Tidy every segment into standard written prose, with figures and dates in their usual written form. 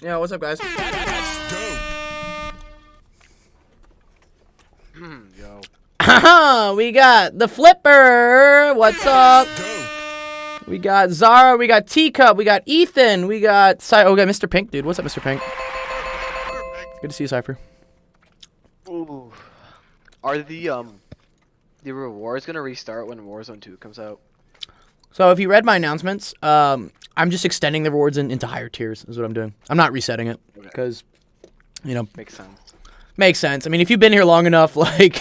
Yeah, what's up, guys? Yo. We got the Flipper. What's up? We got Zara. We got Teacup. We got Ethan. We got we got Mr. Pink, dude. What's up, Mr. Pink? Good to see you, Cypher. Ooh. Are the rewards gonna restart when Warzone 2 comes out? So if you read my announcements, I'm just extending the rewards into higher tiers. Is what I'm doing. I'm not resetting it because, Makes sense. makes sense. I mean, if you've been here long enough, like,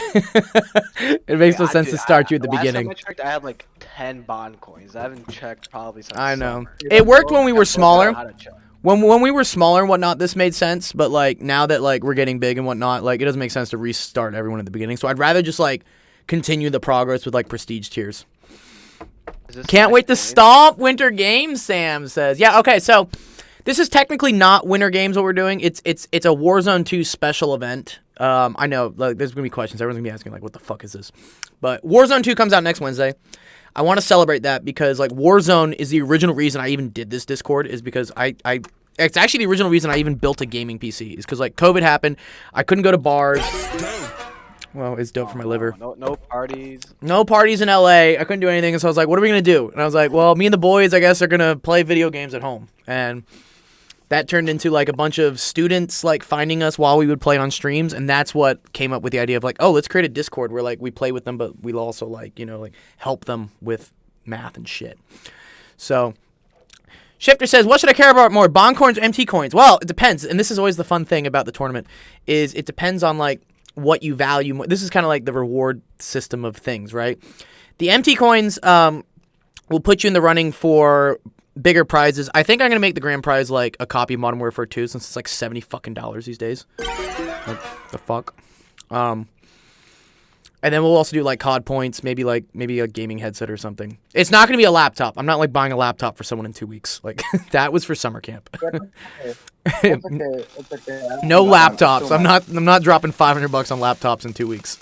it makes no sense to start you at the beginning. Last time I checked, I had like 10 bond coins. I haven't checked probably since I know. summer. It worked when we were smaller. How to check. When we were smaller and whatnot, this made sense. But like now that like we're getting big and whatnot, like it doesn't make sense to restart everyone at the beginning. So I'd rather just like continue the progress with like prestige tiers. Can't wait to stomp Winter Games, Sam says. Yeah, okay, so this is technically not Winter Games what we're doing. It's a Warzone 2 special event. I know, like, there's going to be questions. Everyone's going to be asking, like, what the fuck is this? But Warzone 2 comes out next Wednesday. I want to celebrate that because, like, Warzone is the original reason I even did this Discord is because it's actually the original reason I even built a gaming PC is because, like, COVID happened. I couldn't go to bars. Well, it's dope for my liver. No parties. No parties in LA. I couldn't do anything, so I was like, what are we going to do? And I was like, well, me and the boys, I guess, are going to play video games at home. And that turned into, like, a bunch of students, like, finding us while we would play on streams. And that's what came up with the idea of, like, oh, let's create a Discord where, like, we play with them, but we'll also, like, like, help them with math and shit. So Shifter says, what should I care about more, bond coins or MT coins? Well, it depends. And this is always the fun thing about the tournament is it depends on, like, what you value more. This is kind of like the reward system of things, right? The MT coins will put you in the running for bigger prizes. I think I'm gonna make the grand prize like a copy of Modern Warfare 2 since it's like $70 fucking these days. Like, the fuck. And then we'll also do like COD points, maybe a gaming headset or something. It's not gonna be a laptop. I'm not like buying a laptop for someone in 2 weeks. Like that was for summer camp. It's okay. No laptops. I'm not dropping $500 on laptops in 2 weeks.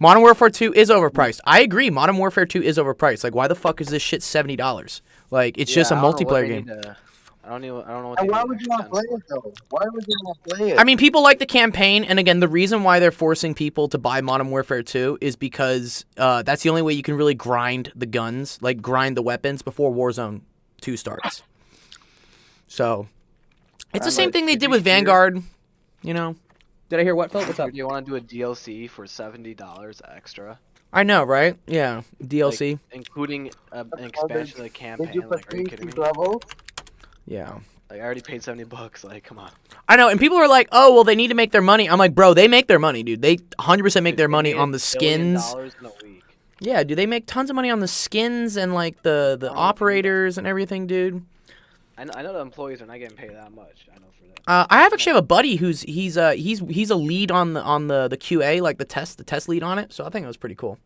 Modern Warfare 2 is overpriced. I agree. Modern Warfare 2 is overpriced. Like, why the fuck is this shit $70? Like, it's just a multiplayer game. I don't know what. And why would you not play it though? Why would you not play it? I mean, people like the campaign, and again, the reason why they're forcing people to buy Modern Warfare 2 is because that's the only way you can really grind the guns, like grind the weapons before Warzone 2 starts. So, it's the same thing they did with Vanguard, Did I hear what, Phil? What's up? Do you want to do a DLC for $70 extra? I know, right? Yeah, DLC. Like, including an expansion of the campaign. Did you Like, are you kidding me? level? Yeah. Like, I already paid $70. Like, come on. I know, and people are like, oh, well, they need to make their money. I'm like, bro, they make their money, dude. They 100% make their money on the skins. $1 billion in a week. Yeah, dude, they make tons of money on the skins and, like, the operators and everything, dude. I know the employees are not getting paid that much. I know for that. I actually have a buddy he's a lead on the QA, like the test lead on it. So I think it was pretty cool.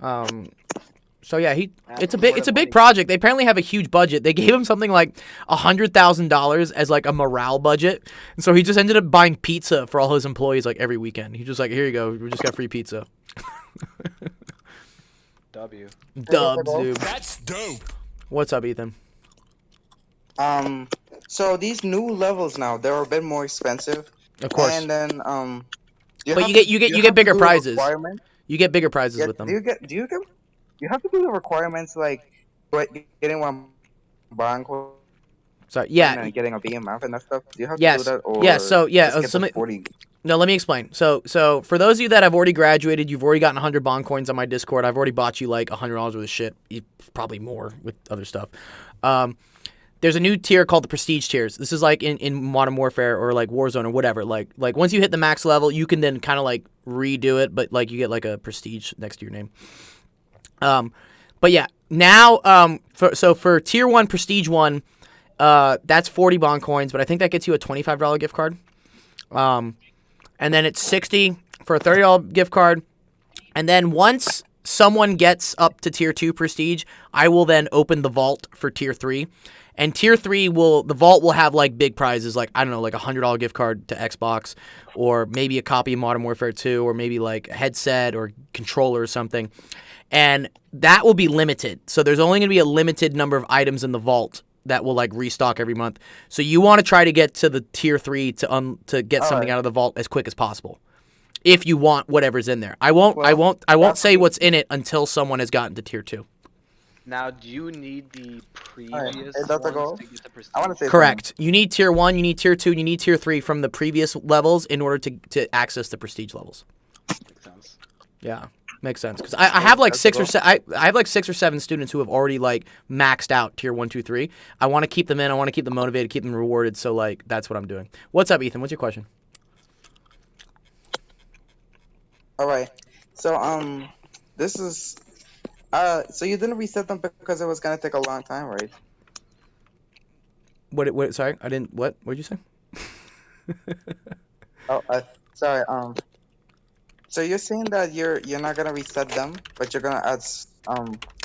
So yeah, it's a big project. They apparently have a huge budget. They gave him something like $100,000 as like a morale budget, and so he just ended up buying pizza for all his employees like every weekend. He's just like, here you go, we just got free pizza. W. Dubs, dude. That's dope. What's up, Ethan? So these new levels now, they're a bit more expensive. Of course. And then But you get bigger prizes. You get bigger prizes with them. Do you have to do the requirements like getting one bond coin Sorry. Yeah. and getting a BMF and that stuff? Do you have Yes. to do that? Or Yeah, so, yeah, just get so the let me- 40? No, let me explain. So for those of you that have already graduated, you've already gotten 100 bond coins on my Discord. I've already bought you like $100 worth of shit, probably more with other stuff. There's a new tier called the Prestige tiers. This is like in Modern Warfare or like Warzone or whatever. Like once you hit the max level, you can then kind of like redo it, but like you get like a Prestige next to your name. But yeah, now for tier 1 Prestige 1, that's 40 bond coins, but I think that gets you a $25 gift card. And then it's 60 for a $30 gift card. And then once someone gets up to tier 2 Prestige, I will then open the vault for tier 3. And tier 3 the vault will have like big prizes, like, I don't know, like a $100 gift card to Xbox, or maybe a copy of Modern Warfare 2, or maybe like a headset or controller or something. And that will be limited. So there's only going to be a limited number of items in the vault that will like restock every month. So you want to try to get to the tier 3 to get something out of the vault as quick as possible. If you want whatever's in there. I won't say what's in it until someone has gotten to tier 2. Now, do you need the previous is that the ones goal? to get the prestige? I want to say Correct. You need tier 1, you need tier 2, you need tier 3 from the previous levels in order to access the prestige levels. Makes sense. Yeah. Makes sense because I have like That's 6 the or I have like 6 or 7 students who have already like maxed out tier 1, 2, 3. I want to keep them in. I want to keep them motivated, keep them rewarded. So like that's what I'm doing. What's up, Ethan? What's your question? All right. So this is so you didn't reset them because it was gonna take a long time, right? What? Sorry, I didn't. What? What'd you say? Oh, sorry. So you're saying that you're not gonna reset them, but you're gonna add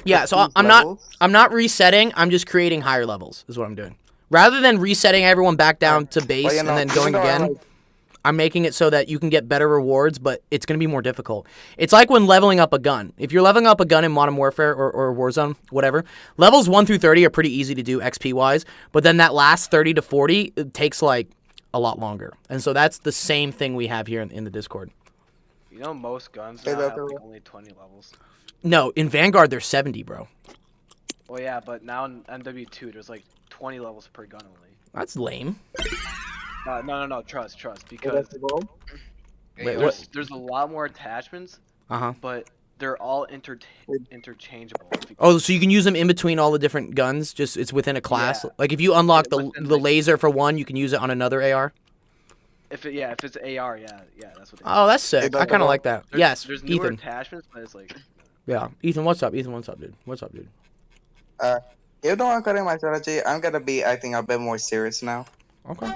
Yeah. So prestige I'm levels? not resetting. I'm just creating higher levels. Is what I'm doing. Rather than resetting everyone back down to base Well, you and know, then even going though I again. like- I'm making it so that you can get better rewards, but it's going to be more difficult. It's like when leveling up a gun. If you're leveling up a gun in Modern Warfare or Warzone, whatever, levels 1 through 30 are pretty easy to do XP-wise, but then that last 30 to 40, it takes like a lot longer. And so that's the same thing we have here in the Discord. You know, most guns Hey, now that's have a- like only 20 levels. No, in Vanguard, there's 70, bro. Well, yeah, but now in MW2, there's like 20 levels per gun only. That's lame. No, trust, So because that's the goal? Wait, what? there's a lot more attachments, Uh-huh. but they're all interchangeable. Oh, so you can use them in between all the different guns, just it's within a class? Yeah. Like if you unlock Yeah, the within, the like- laser for one, you can use it on another AR? If it's AR, yeah, that's what. They Oh, that's sick. that's I kind the of like that. Yes, There's newer Ethan. attachments, but it's like Yeah, Ethan, what's up? Ethan, what's up, dude? What's up, dude? Even though I'm cutting my strategy, I'm gonna be acting a bit more serious now. Okay.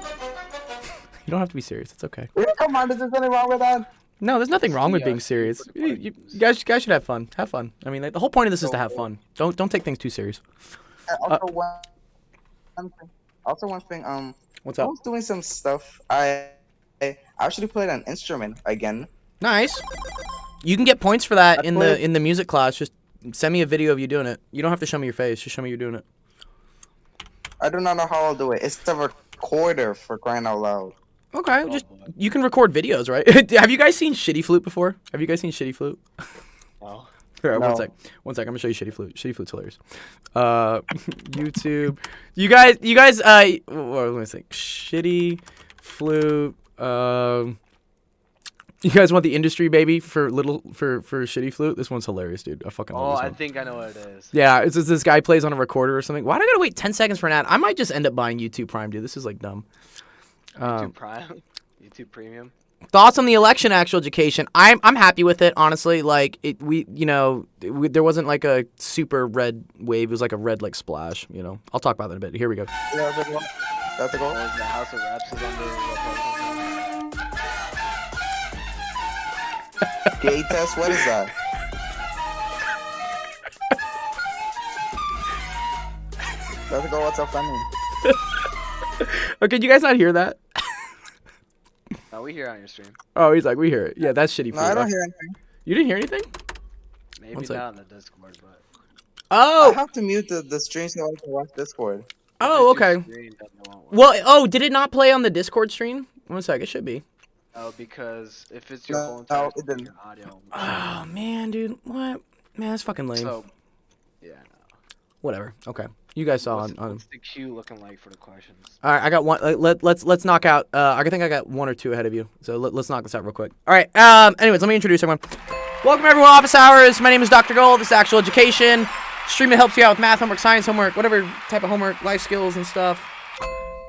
You don't have to be serious. It's okay. Yeah, come on, is there anything wrong with that? No, there's nothing wrong with Yeah, being it's serious. for the You party. guys should have fun. Have fun. I mean, like, the whole point of this is to have fun. Don't take things too serious. Also, one thing. What's I up? was doing some stuff. I actually played an instrument again. Nice. You can get points for that I in played- the music class. Just send me a video of you doing it. You don't have to show me your face. Just show me you're doing it. I do not know how I'll do it. It's the recorder, for crying out loud. Okay, oh, just boy. you can record videos, right? Have you guys seen Shitty Flute before? Have you guys seen Shitty Flute? Oh. Here, No. One sec. I'm gonna show you Shitty Flute. Shitty Flute's hilarious. YouTube. You guys. What was I saying? Shitty Flute. You guys want the industry baby for Shitty Flute? This one's hilarious, dude. I fucking love Oh, this I one. think I know what it is. Yeah, it's just this guy plays on a recorder or something. Why do I gotta wait 10 seconds for an ad? I might just end up buying YouTube Prime, dude. This is like dumb. YouTube Prime, YouTube Premium. Thoughts on the election, actual education? I'm happy with it, honestly. Like there wasn't like a super red wave. It was like a red like splash. You know, I'll talk about that in a bit. Here we go. Yeah, that's the goal. That's the goal. What was the House of Reps is under Republican? Gay test. What is that? That's the goal. What's up, funny? Oh, could you guys not hear that? No, we hear it on your stream. Oh, he's like, we hear it. Yeah, that's shitty. No, Flute. I don't hear anything. You didn't hear anything? Maybe One sec. not on the Discord, but. I Oh, have to mute the stream so I can watch Discord. oh, If it's your okay. screen, then it won't work. Well, oh, did it not play on the Discord stream? One sec, it should be. No, because if it's your No, whole entire no, it screen, didn't. your audio. Oh man, dude, what? Man, that's fucking lame. So, yeah. No. Whatever. Okay, you guys saw on. What's the queue looking like for the questions? All right, I got one. Let's knock out. I think I got one or two ahead of you. So let's knock this out real quick. All right. Anyways, let me introduce everyone. Welcome everyone, Office Hours. My name is Dr. Gold. This is Actual Education. Stream that helps you out with math homework, science homework, whatever type of homework, life skills and stuff.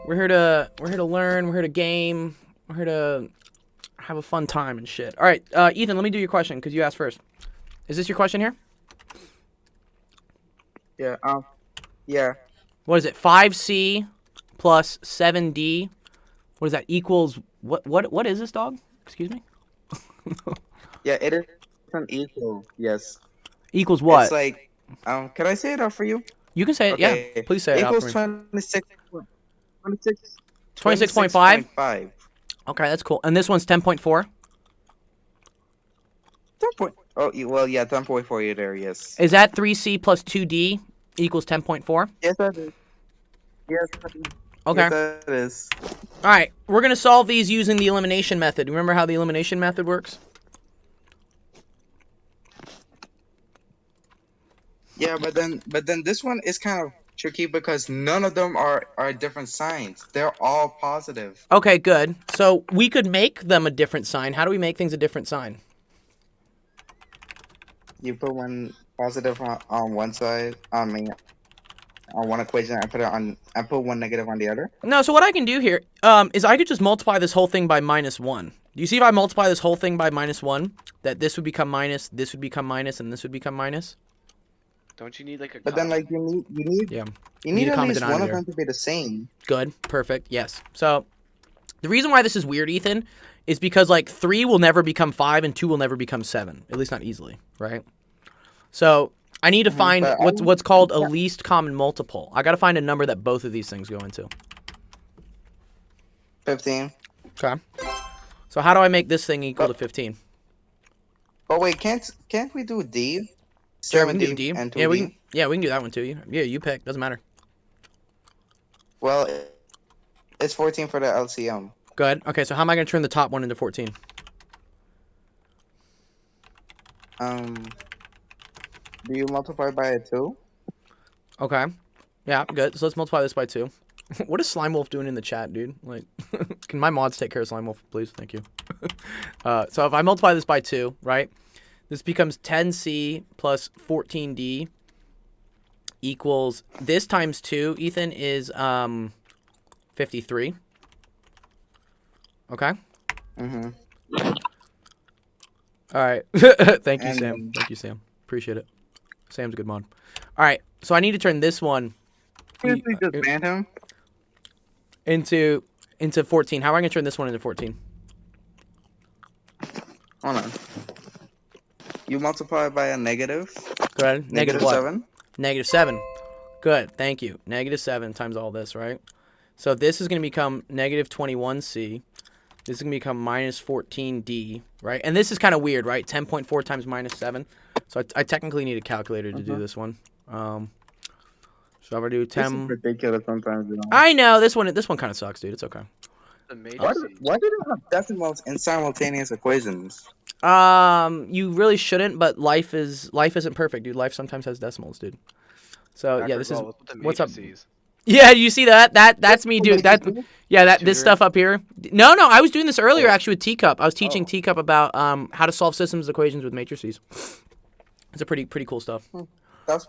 We're here to learn. We're here to game. We're here to have a fun time and shit. All right, Ethan, let me do your question because you asked first. Is this your question here? Yeah. Yeah. What is it? 5C plus 7D. What is that? Equals what is this, dog? Excuse me? Yeah. It is an equal. Yes. Equals what? It's like. Can I say it out for you? You can say it. Okay. Yeah. Please say it out Equals for me. 26.5? 26.5. Okay, that's cool. And this one's 10.4. 10 Oh, well, yeah, 10.4 you there, yes. Is that 3C plus 2D equals 10.4? Yes, that is. Yes. Okay. Yes, that is. All right. We're gonna solve these using the elimination method. Remember how the elimination method works? Yeah, but then this one is kind of tricky because none of them are different signs. They're all positive. Okay, good. So we could make them a different sign. How do we make things a different sign? You put one positive on one side, I mean, on one equation, and put one negative on the other. No, so what I can do here is I could just multiply this whole thing by -1. Do you see if I multiply this whole thing by -1, that this would become minus, this would become minus, and this would become minus? Don't you need like a? But then, like, Yeah. you Need need a at common least one of denominator. them to be the same. Good. Perfect. Yes. So the reason why this is weird, Ethan, is because like 3 will never become 5 and 2 will never become 7. At least not easily, right? So I need to find but what's called a least common multiple. I got to find a number that both of these things go into. 15. Okay. So how do I make this thing equal to 15? Oh wait, can't we do D? Sure, we can do 17 D. and 2D. Yeah, we can do that one too. Yeah, you pick. Doesn't matter. Well, it's 14 for the LCM. Good. Okay, so how am I going to turn the top one into 14? Do you multiply by a 2? Okay. Yeah, good. So let's multiply this by 2. What is Slime Wolf doing in the chat, dude? Like, can my mods take care of Slime Wolf, please? Thank you. So if I multiply this by 2, right? This becomes 10C plus 14D equals, this times 2, Ethan, is 53. Okay? Mm-hmm. All right. Thank you, And Sam. Thank you, Sam. Appreciate it. Sam's a good mod. All right. So I need to turn this one Just ban him. into 14. How am I going to turn this one into 14? Hold on. You multiply by a negative. Go ahead. Negative what? 7. -7. Good. Thank you. -7 times all this, right? So this is going to become -21C. This is going to become -14D, right? And this is kind of weird, right? 10.4 times -7. So I technically need a calculator to do this one. So if I do 10... This is ridiculous sometimes, you know. I know. This one kind of sucks, dude. It's okay. The Why matrices. do they have decimals in simultaneous equations? You really shouldn't, but life isn't perfect, dude. Life sometimes has decimals, dude. So yeah, this is what's up. Yeah, you see that? That's me, dude. That this stuff up here. No, I was doing this earlier actually with Teacup. I was teaching Teacup about how to solve systems equations with matrices. It's a pretty cool stuff. That's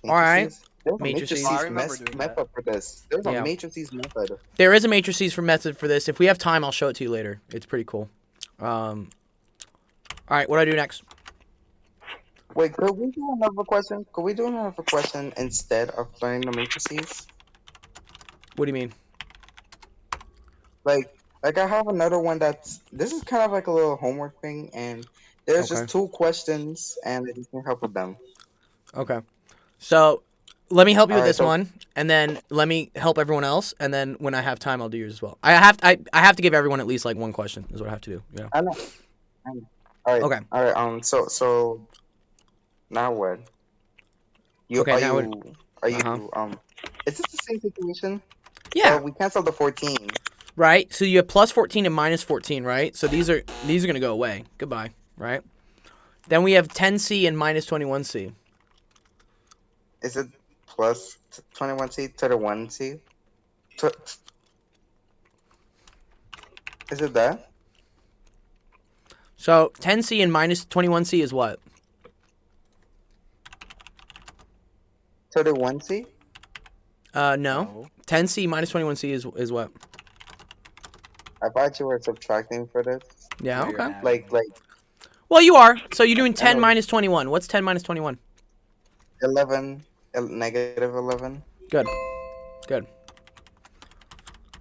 All right. There's a Matrices. I remember doing that. method for this. There's Yeah. a matrices method. There is a matrices for method for this. If we have time, I'll show it to you later. It's pretty cool. All right, what do I do next? Wait, could we do another question? Could we do another question instead of learning the matrices? What do you mean? Like I have another one this is kind of like a little homework thing, and there's Okay. just 2 questions, and you can help with them. Okay. So let me help you with Alright, this so- one, and then let me help everyone else, and then when I have time, I'll do yours as well. I have to give everyone at least like one question. Is what I have to do. Yeah. I know. All right. Okay. All right. So now what? Okay, now what- Are you Uh-huh. Is this the same situation? Yeah. We canceled the 14. Right. So you have plus 14 and minus 14, right? So these are gonna go away. Goodbye. Right. Then we have 10C and minus 21C. Is it plus 21C to the 1C? Is it that? So 10C and minus 21C is what? To the 1C? No. 10C minus 21C is what? I thought you were subtracting for this. Yeah. No, you're Okay. adding. Like Well, you are. So you're doing 10 Oh. minus 21. What's 10 minus 21? 11, negative 11. Good.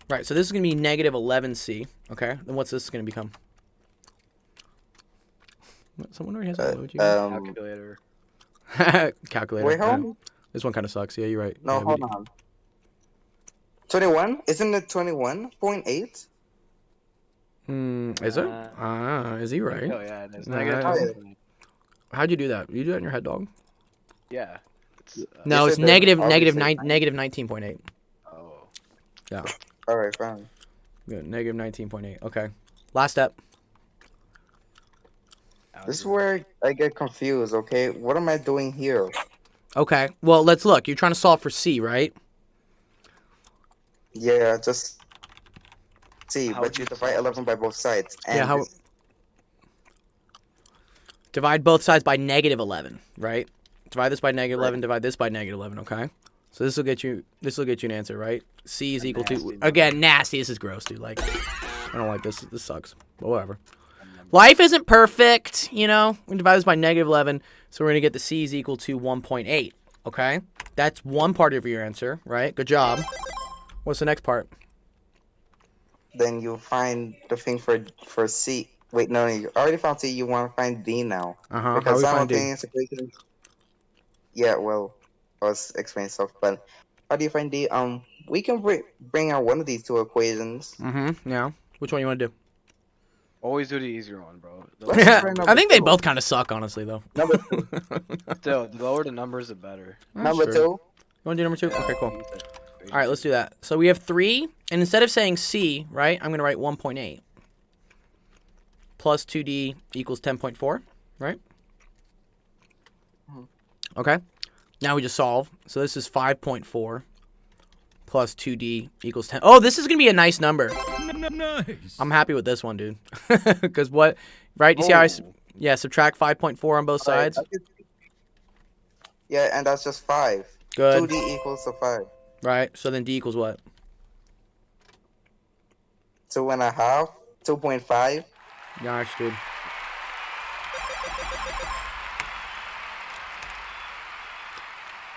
Right, so this is going to be negative 11C. Okay, then what's this going to become? Someone already has a emoji. Calculator. Calculator. Wait, hold Yeah. on. This one kind of sucks. Yeah, you're right. No, Yeah, hold on. 21? Isn't it 21.8? Is it? Is he right? Oh yeah, it is. Nah, Negative I- 12. How'd you do that? You do that in your head, dog? Yeah. It's, No, You it's said there's negative obviously- negative 19.8. oh. All right, fine. Good, negative 19.8. Okay. Last step. This is where I get confused. Okay, what am I doing here? Okay. Well, let's look. You're trying to solve for C, right? Yeah, just see, How but would you you divide solve 11 by both sides. And Yeah, how- Divide both sides by negative 11, right? Divide this by negative 11, divide this by negative 11, okay? So this will get you an answer, right? C is equal to nasty number. again, nasty. This is gross, dude. Like I don't like this. This sucks. But whatever. Life isn't perfect, you know. We divide this by negative 11, so we're going to get the C is equal to 1.8, okay? That's one part of your answer, right? Good job. What's the next part? then you find the thing for C. Wait, no, you already found C. You want to find D now. Uh-huh. How Because do we find D? simultaneous equations. Yeah, well, I was explaining stuff, but how do you find D? We can bring out one of these two equations. Mm-hmm. Yeah. Which one you want to do? Always do the easier one, bro. Let's just try I number think they two. both kind of suck, honestly, though. Number two. Still, the lower the numbers, the better. Number true. two. You want to do number 2? Okay, cool. All right, let's do that. So we have 3, and instead of saying C, right, I'm going to write 1.8 plus 2D equals 10.4, right? Okay. Now we just solve. So this is 5.4 plus 2D equals 10. Oh, this is going to be a nice number. Nice. I'm happy with this one, dude. Because what, right? You see how Oh. yeah, subtract 5.4 on both sides? Yeah, and that's just 5. Good. 2D equals to 5. Right, so then D equals what? 2.5. 2.5. Gosh, dude.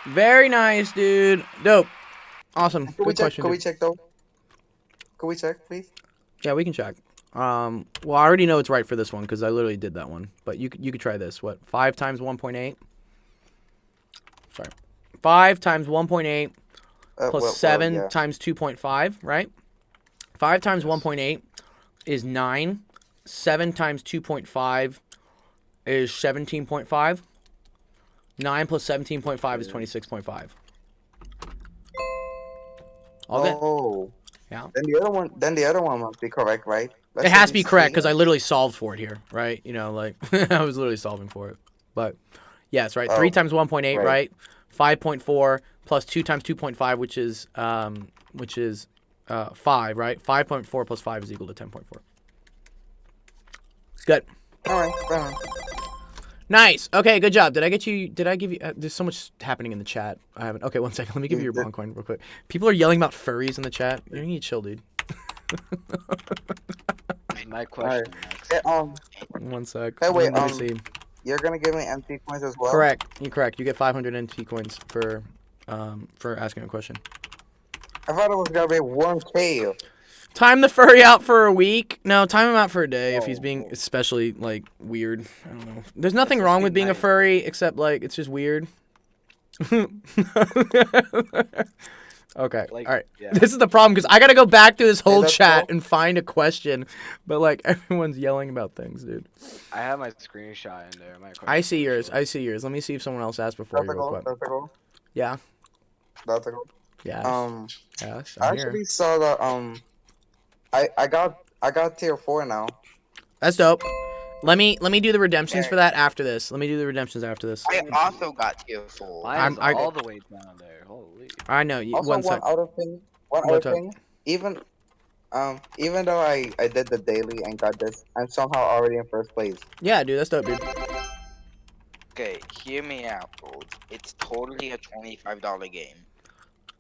Very nice, dude. Dope. Awesome. Could we Good check? question. Could we dude. check though? Could we check, please? Yeah, we can check. Well, I already know it's right for this one because I literally did that one. But you could try this. What? 5 times 1.8? Sorry. 5 times 1.8 plus 7 yeah. times 2.5, right? 5 times 1.8 is 9. 7 times 2.5 is 17.5. 9 plus 17.5 is 26.5. All good? Oh. Yeah. Then the other one must be correct, right? It has to be correct because I literally solved for it here, right? You know, like I was literally solving for it. But yes, right. 3 Oh, times 1.8, right. right? 5.4 plus 2 times 2.5, which is 5, right? 5.4 plus 5 is equal to 10.4. Good. All right. Fine. Nice. Okay, good job. Did I give you? There's so much happening in the chat. I haven't. Okay, one second. Let me give you your bond coin real quick. People are yelling about furries in the chat. You need to chill, dude. My question next. Yeah, 1 sec. Hey, wait, Let me see. you're gonna give me MP points as well. Correct. You're correct. You get 500 NT coins for asking a question. I thought it was gonna be 1K. Time the furry out for a week. No, time him out for a day if he's being especially like weird. I don't know. There's nothing Just wrong be with being a nice. furry except like it's just weird. Okay. Like, All right. yeah. This is the problem because I gotta go back through this whole that's chat cool. and find a question, but like everyone's yelling about things, dude. I have my screenshot in there. My I see question. yours. I see yours. Let me see if someone else asked before That's you a real goal. quick. That's a goal. Yeah. That's a goal. Yes. Yes. I I'm here. actually saw that. I got tier 4 now. That's dope. Let me do the redemptions for that after this. Let me do the redemptions after this. I also got tier 4. Mine is I- all the way down there. Holy. I know. You, Also, one one sec. other thing. One What's other up? thing. Even though I did the daily and got this, I'm somehow already in first place. Yeah, dude. That's dope, dude. Okay, hear me out, bro. It's totally a $25 game.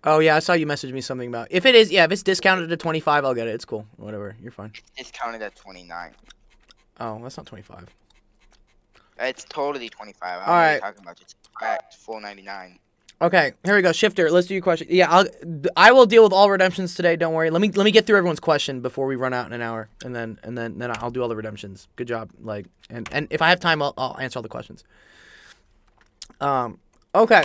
Oh yeah, I saw you message me something about if it is. Yeah, if it's discounted to 25, I'll get it. It's cool. Whatever. You're fine. It's discounted at 29. Oh, that's not 25. It's totally 25. I don't know what Alright. you're talking about. It's cracked $4.99. Okay, here we go. Shifter, let's do your question. Yeah, I will deal with all redemptions today. Don't worry. Let me get through everyone's question before we run out in an hour, and then I'll do all the redemptions. Good job. Like, and if I have time, I'll answer all the questions. Okay.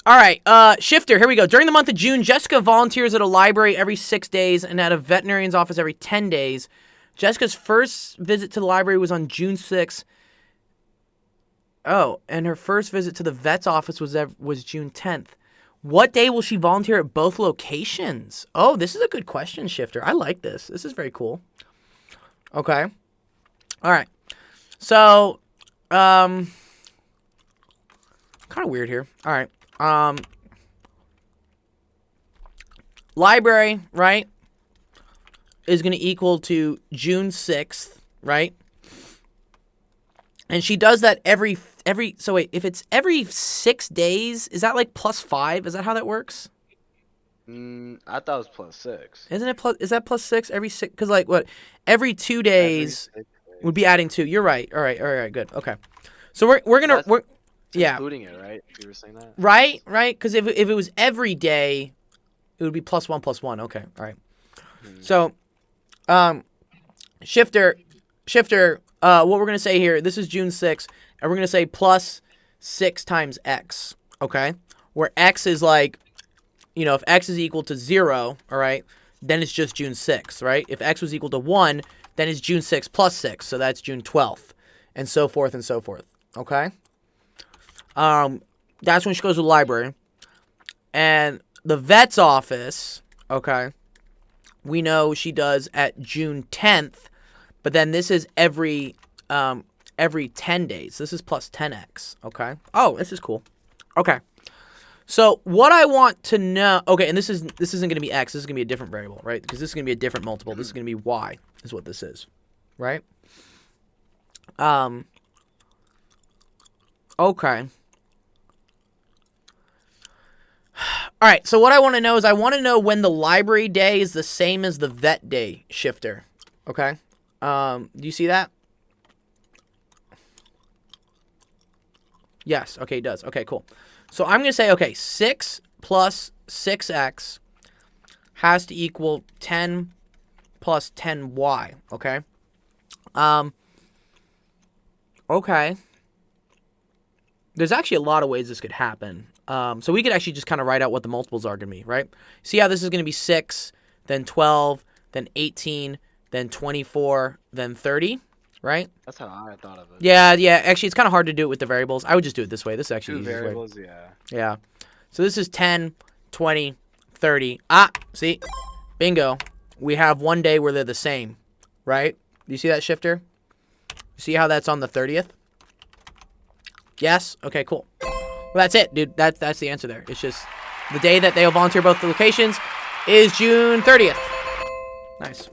All right, Shifter, here we go. During the month of June, Jessica volunteers at a library every 6 days and at a veterinarian's office every 10 days. Jessica's first visit to the library was on June 6th. Oh, and her first visit to the vet's office was June 10th. What day will she volunteer at both locations? Oh, this is a good question, Shifter. I like this. This is very cool. Okay. All right. So, kind of weird here. All right. Library, right, is going to equal to June 6th, right? And she does that every so wait, if it's every 6 days, is that like +5? Is that how that works? I thought it was +6. Isn't it plus? Is that +6 every 6? Because like what? Every 2 days Every 6 would be adding 2. You're right. All right. Good. Okay. So we're yeah. Including it, right? You were saying that? Right. Because if it was every day, it would be +1 Okay. All right. So, Shifter. What we're gonna say here? This is June 6th, and we're gonna say +6 times x. Okay. Where x is like, if x is equal to 0, all right, then it's just June 6th, right? If x was equal to 1, then it's June 6th plus 6, so that's June 12th, and so forth and so forth, okay? That's when she goes to the library. And the vet's office, okay, we know she does at June 10th, but then this is every 10 days. This is plus 10x, okay? Oh, this is cool. Okay. So what I want to know, okay, and this isn't going to be x, this is going to be a different variable, right? Because this is going to be a different multiple. This is going to be y, is what this is, right? Okay. All right, so what I want to know is I want to know when the library day is the same as the vet day, Shifter, okay? Do you see that? Yes, okay, it does. Okay, cool. So I'm going to say, okay, 6 plus 6x has to equal 10 plus 10y, okay? Okay. There's actually a lot of ways this could happen. So we could actually just kind of write out what the multiples are going to be, right? See how this is going to be 6, then 12, then 18, then 24, then 30, right? That's how I thought of it. Yeah. Actually, it's kind of hard to do it with the variables. I would just do it this way. This is actually Two the easiest way. variables, yeah. Yeah. So this is 10, 20, 30. Ah, see? Bingo. We have one day where they're the same, right? Do you see that, Shifter? See how that's on the 30th? Yes? Okay, cool. Well, that's it, dude. That's the answer there. It's just the day that they'll volunteer both the locations is June 30th. Nice.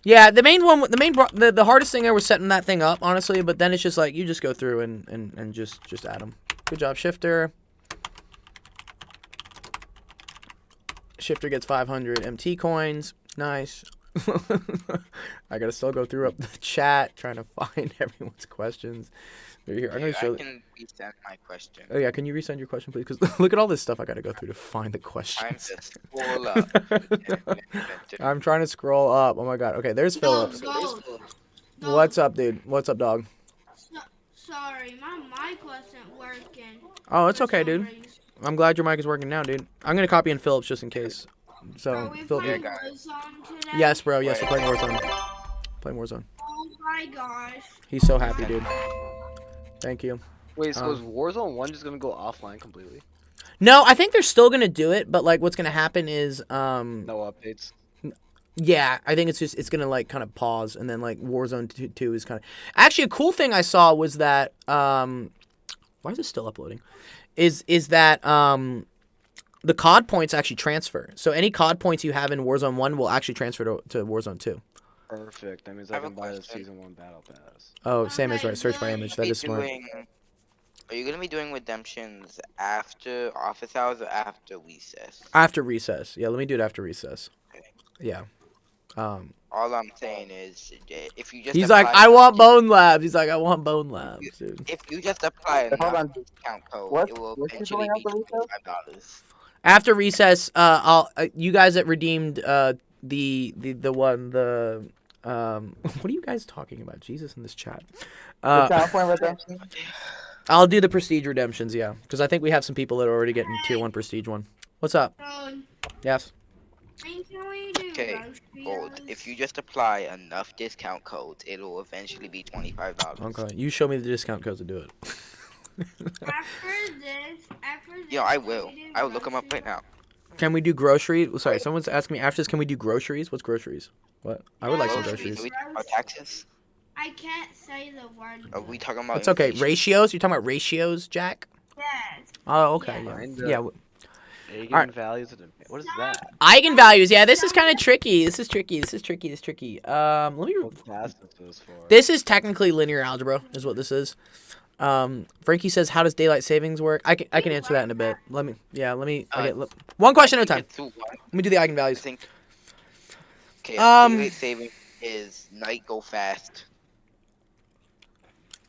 Yeah, the hardest thing there was setting that thing up, honestly, but then it's just like you just go through and just add them. Good job, Shifter. Shifter gets 500 MT coins. Nice. I gotta still go through up the chat trying to find everyone's questions. Here, I'm gonna show. I can resend my question. Oh yeah, can you resend your question, please? Because look at all this stuff I gotta go through to find the I'm questions. just scroll up. I'm trying to scroll up. Oh my god. Okay, there's Phillips. What's up, dude? What's up, dog? Sorry, my mic wasn't working. Oh, it's okay, dude. I'm glad your mic is working now, dude. I'm gonna copy in Phillips just in case. So, Are we Philip. playing Warzone today? Yes, bro. Yes, we're playing Warzone. Playing Warzone. Oh my gosh. He's so happy, dude. Thank you. Wait, so is Warzone 1 just gonna go offline completely? No, I think they're still gonna do it, but like, what's gonna happen is, No updates. yeah, I think it's gonna like kind of pause, and then like Warzone 2 is kind of. Actually, a cool thing I saw was that, why is it still uploading? Is that the COD points actually transfer. So any COD points you have in Warzone 1 will actually transfer to Warzone 2. Perfect. That means I I have a can buy the question. Season 1 Battle Pass. Oh, Sam is right. Search by image. That is smart. Are you gonna be doing redemptions after office hours or after recess? After recess. Yeah, let me do it after recess. Okay. Yeah. All I'm saying is, if you just He's like, apply I want Bone Labs. He's like, I want Bone Labs, dude. If you just apply a Hold on. discount code, What- it will what's he eventually doing be after recess? $25. After recess, you guys that redeemed what are you guys talking about? Jesus in this chat. The top point redemption. I'll do the prestige redemptions, yeah, because I think we have some people that are already getting tier 1 prestige 1. What's up? So, Yes. when can we do Okay, Gold. If you just apply enough discount codes, it'll eventually be $25. Okay, you show me the discount codes to do it. After this, Yo, I will. we do I will look them up grocery. right now. Can we do groceries? Sorry, someone's asking me after this. Can we do groceries? What's groceries? What? I would like some Groceries. groceries. Are we talking about taxes? I can't say the word. Are we talking about It's okay. inflation? Ratios? You're talking about ratios, Jack? Yes. Oh, okay. Yeah. Yeah. Kinda. Yeah. Alright. Eigenvalues. What is that? Eigenvalues. Yeah, this is kind of tricky. This is tricky. Let me. What class this was for? This is technically linear algebra, is what this is. Frankie says, "How does daylight savings work?" I can answer that in a bit. Let me. Okay, one question at a time. It's too long. Let me do the I eigenvalues. think. Okay, Um, daylight saving is night go fast.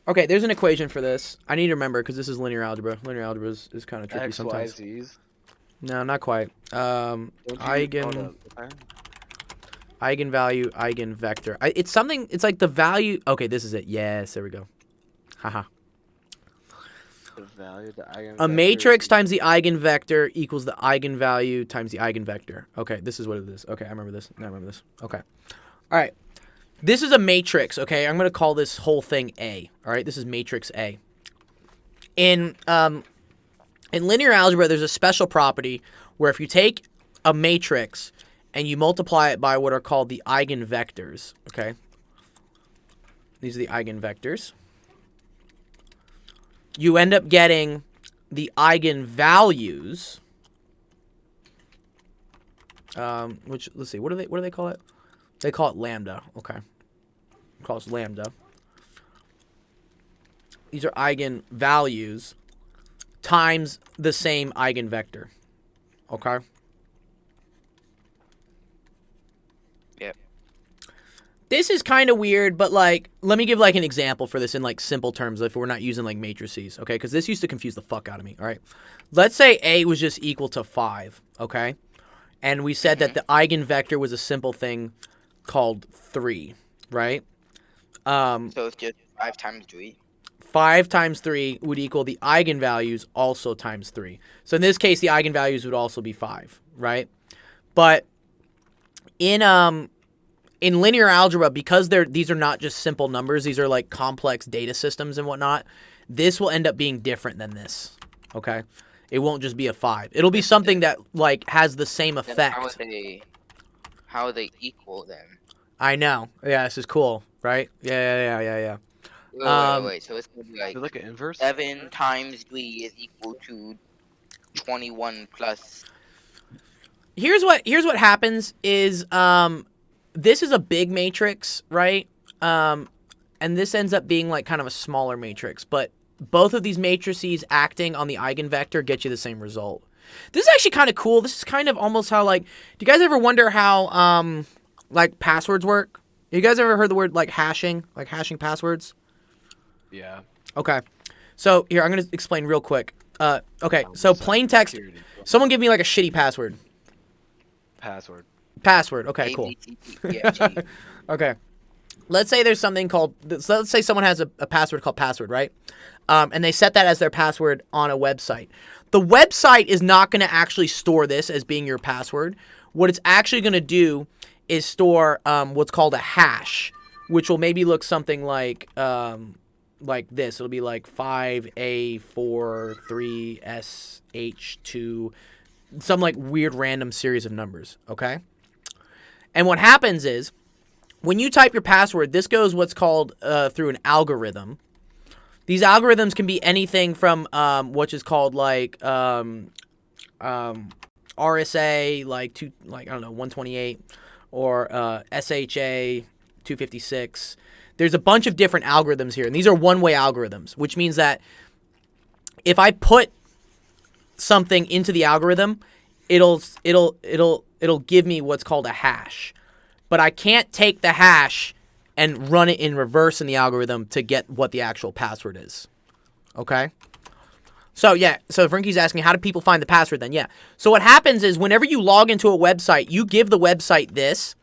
Okay, there's an equation for this. I need to remember because this is linear algebra. Linear algebra is kind of tricky X, Y, sometimes. Z's. No, not quite. Don't you- Eigen. hold up, okay. Eigenvalue, eigenvector. It's something. It's like the value. Okay, this is it. Yes, there we go. Haha. The value, the eigenvector. A matrix times the eigenvector equals the eigenvalue times the eigenvector. Okay, this is what it is. Okay, I remember this. Now I remember this. Okay. All right. This is a matrix. Okay, I'm gonna call this whole thing A. All right, this is matrix A. In linear algebra, there's a special property where if you take a matrix and you multiply it by what are called the eigenvectors. Okay. These are the eigenvectors. You end up getting the eigenvalues, which, let's see, what do they call it? They call it lambda. Okay, call it lambda. These are eigenvalues times the same eigenvector. Okay. Yep. This is kind of weird, but like, let me give like an example for this in like simple terms if we're not using like matrices, okay? Because this used to confuse the fuck out of me, all right? Let's say A was just equal to 5, okay? And we said that the eigenvector was a simple thing called 3, right? So it's just 5 times 3. 5 times 3 would equal the eigenvalues also times 3. So in this case, the eigenvalues would also be 5, right? But in linear algebra, because these are not just simple numbers, these are like complex data systems and whatnot, this will end up being different than this, okay? It won't just be a 5. It'll be something that like has the same Then effect. how are they equal then? I know. Yeah, this is cool, right? Yeah. Wait. So it's gonna be like Is it like an inverse? 7 times 3 is equal to 21 plus. Here's what happens is this is a big matrix, right? And this ends up being like kind of a smaller matrix, but both of these matrices acting on the eigenvector get you the same result. This is actually kind of cool. This is kind of almost how like, do you guys ever wonder how like passwords work? You guys ever heard the word like hashing passwords? Yeah. Okay. So here, I'm going to explain real quick. Okay, so plain text. Security. Someone give me like a shitty password. Password. Password. Okay, cool. ABCDEFG. Okay. Let's say there's something called, so let's say someone has a password called password, right? And they set that as their password on a website. The website is not going to actually store this as being your password. What it's actually going to do is store what's called a hash, which will maybe look something like this. It'll be like 5A43SH2, some like weird random series of numbers, okay? And what happens is, when you type your password, this goes what's called through an algorithm. These algorithms can be anything from what is called like RSA, like I don't know, 128, or SHA 256. There's a bunch of different algorithms here, and these are one-way algorithms, which means that if I put something into the algorithm, it'll give me what's called a hash. But I can't take the hash and run it in reverse in the algorithm to get what the actual password is. Okay? So, yeah. So, Frankie's asking, how do people find the password then? Yeah. So, what happens is whenever you log into a website, you give the website this.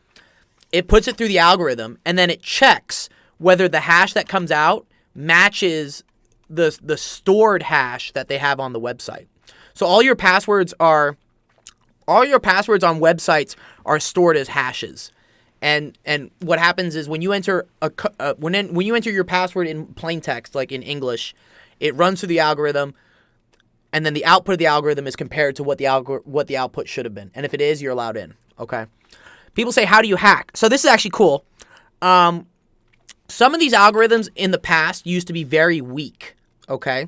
It puts it through the algorithm, and then it checks whether the hash that comes out matches the stored hash that they have on the website. So, all your passwords are all your passwords on websites are stored as hashes. And what happens is when you enter when you enter your password in plain text, like in English, it runs through the algorithm, and then the output of the algorithm is compared to what the output should have been. And if it is, you're allowed in. Okay. People say, how do you hack? So this is actually cool. Some of these algorithms in the past used to be very weak. Okay.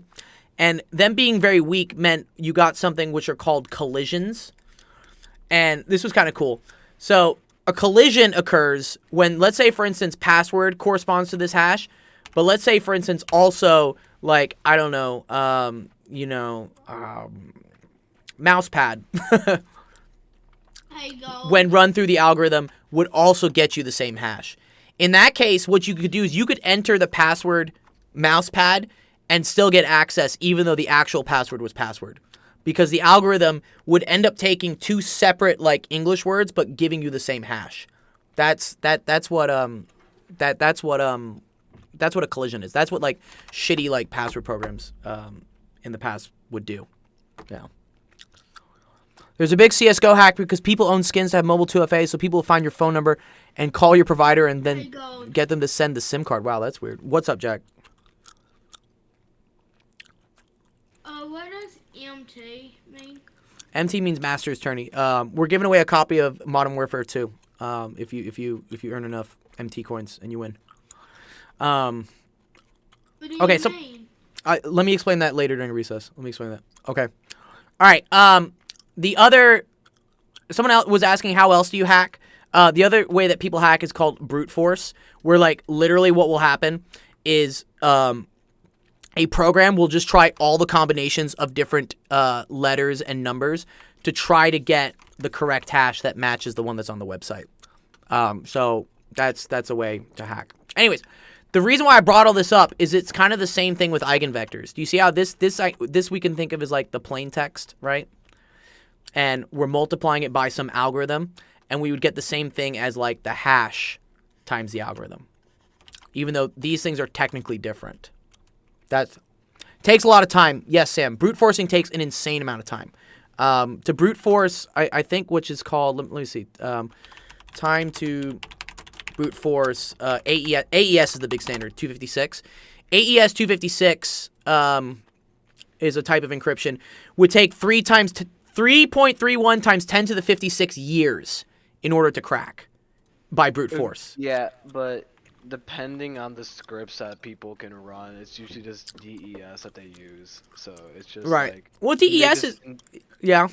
And them being very weak meant you got something which are called collisions. And this was kind of cool. So a collision occurs when, let's say, for instance, password corresponds to this hash. But let's say, for instance, also, like, I don't know, mouse pad. There you go. When run through the algorithm would also get you the same hash. In that case, what you could do is you could enter the password mousepad and still get access even though the actual password was password. Because the algorithm would end up taking two separate like English words but giving you the same hash. That's what a collision is. That's what like shitty like password programs in the past would do. Yeah. There's a big CSGO hack because people own skins to have mobile 2FA, so people will find your phone number and call your provider and There you then go. get them to send the SIM card. Wow, that's weird. What's up, Jack? What does MT mean? MT means Master's Tourney. We're giving away a copy of Modern Warfare 2. If you earn enough MT coins and you win. What do you Okay, so- mean? Let me explain that later during recess. Let me explain that. Okay. All right. Someone else was asking how else do you hack? The other way that people hack is called brute force, where like literally what will happen is a program will just try all the combinations of different letters and numbers to try to get the correct hash that matches the one that's on the website. So that's a way to hack. Anyways, the reason why I brought all this up is it's kind of the same thing with eigenvectors. Do you see how this we can think of as like the plain text, right? And we're multiplying it by some algorithm, and we would get the same thing as like the hash times the algorithm. Even though these things are technically different. That takes a lot of time. Yes, Sam. Brute forcing takes an insane amount of time. To brute force, I think, which is called, let me see, time to brute force, AES is the big standard, 256. AES 256 is a type of encryption, would take 3.31 times 10 to the 56 years in order to crack by brute force. Yeah, but depending on the scripts that people can run, it's usually just DES that they use. So it's just Right. like Well, they DES just- is, yeah,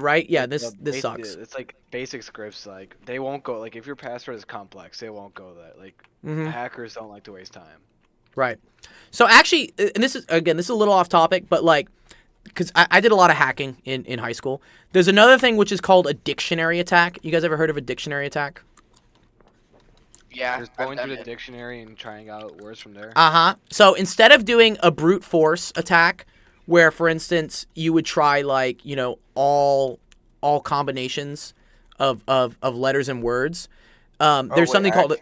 right, yeah. This the sucks. It's like basic scripts. Like they won't go. Like if your password is complex, they won't go that. Like Mhm. hackers don't like to waste time. Right. So actually, and this is a little off topic, but like, because I did a lot of hacking in high school. There's another thing which is called a dictionary attack. You guys ever heard of a dictionary attack? Yeah, Just I've going done through the it. dictionary and trying out words from there. So instead of doing a brute force attack, where for instance you would try like all combinations of letters and words, there's something called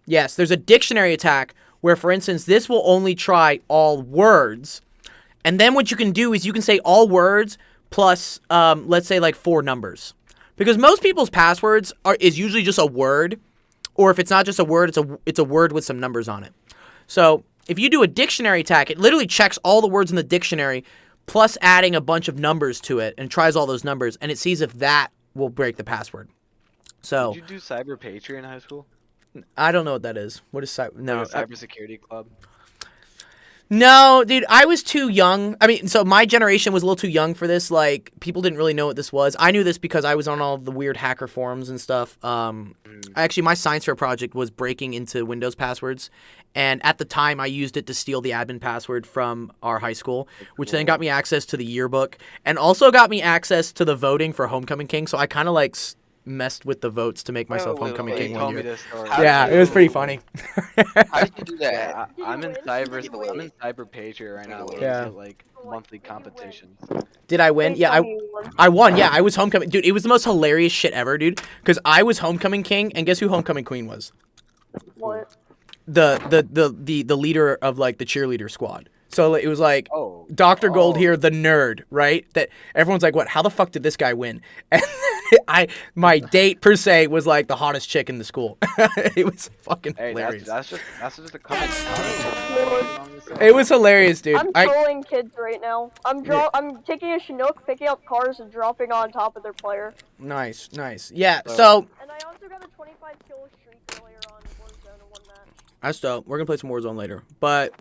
there's a dictionary attack where for instance this will only try all words, and then what you can do is you can say all words plus let's say like 4 numbers, because most people's passwords is usually just a word. Or if it's not just a word, it's a word with some numbers on it. So if you do a dictionary attack, it literally checks all the words in the dictionary, plus adding a bunch of numbers to it, and tries all those numbers, and it sees if that will break the password. So Did you do Cyber Patriot in high school? I don't know what that is. What is no? Like a cybersecurity club. No, dude, I was too young. I mean, so my generation was a little too young for this. Like, people didn't really know what this was. I knew this because I was on all the weird hacker forums and stuff. Actually, my science fair project was breaking into Windows passwords. And at the time, I used it to steal the admin password from our high school, which then got me access to the yearbook and also got me access to the voting for Homecoming King. So I kind of like messed with the votes to make myself wait, Homecoming wait, King You one told me year. this story. How Yeah, did it was you- pretty funny. How did you do that? Yeah, I'm in cyber. Did you win? I'm in Cyber Patriot right now. Where Yeah. we get like monthly competitions. Did I win? Yeah, I won. Yeah, I was Homecoming. Dude, it was the most hilarious shit ever, dude. Because I was Homecoming King, and guess who Homecoming Queen was? What? The leader of like the cheerleader squad. So it was like Oh. Dr. Gold Oh. here, the nerd, right? That everyone's like, what? How the fuck did this guy win? And my date per se was like the hottest chick in the school. It was fucking Hey, hilarious. that's just a comment. It was hilarious, dude. I'm trolling kids right now. I'm taking a Chinook, picking up cars, and dropping on top of their player. Nice. Yeah. So And I also got a 25 kill streak earlier on Warzone in one match. that's dope. We're gonna play some Warzone later, but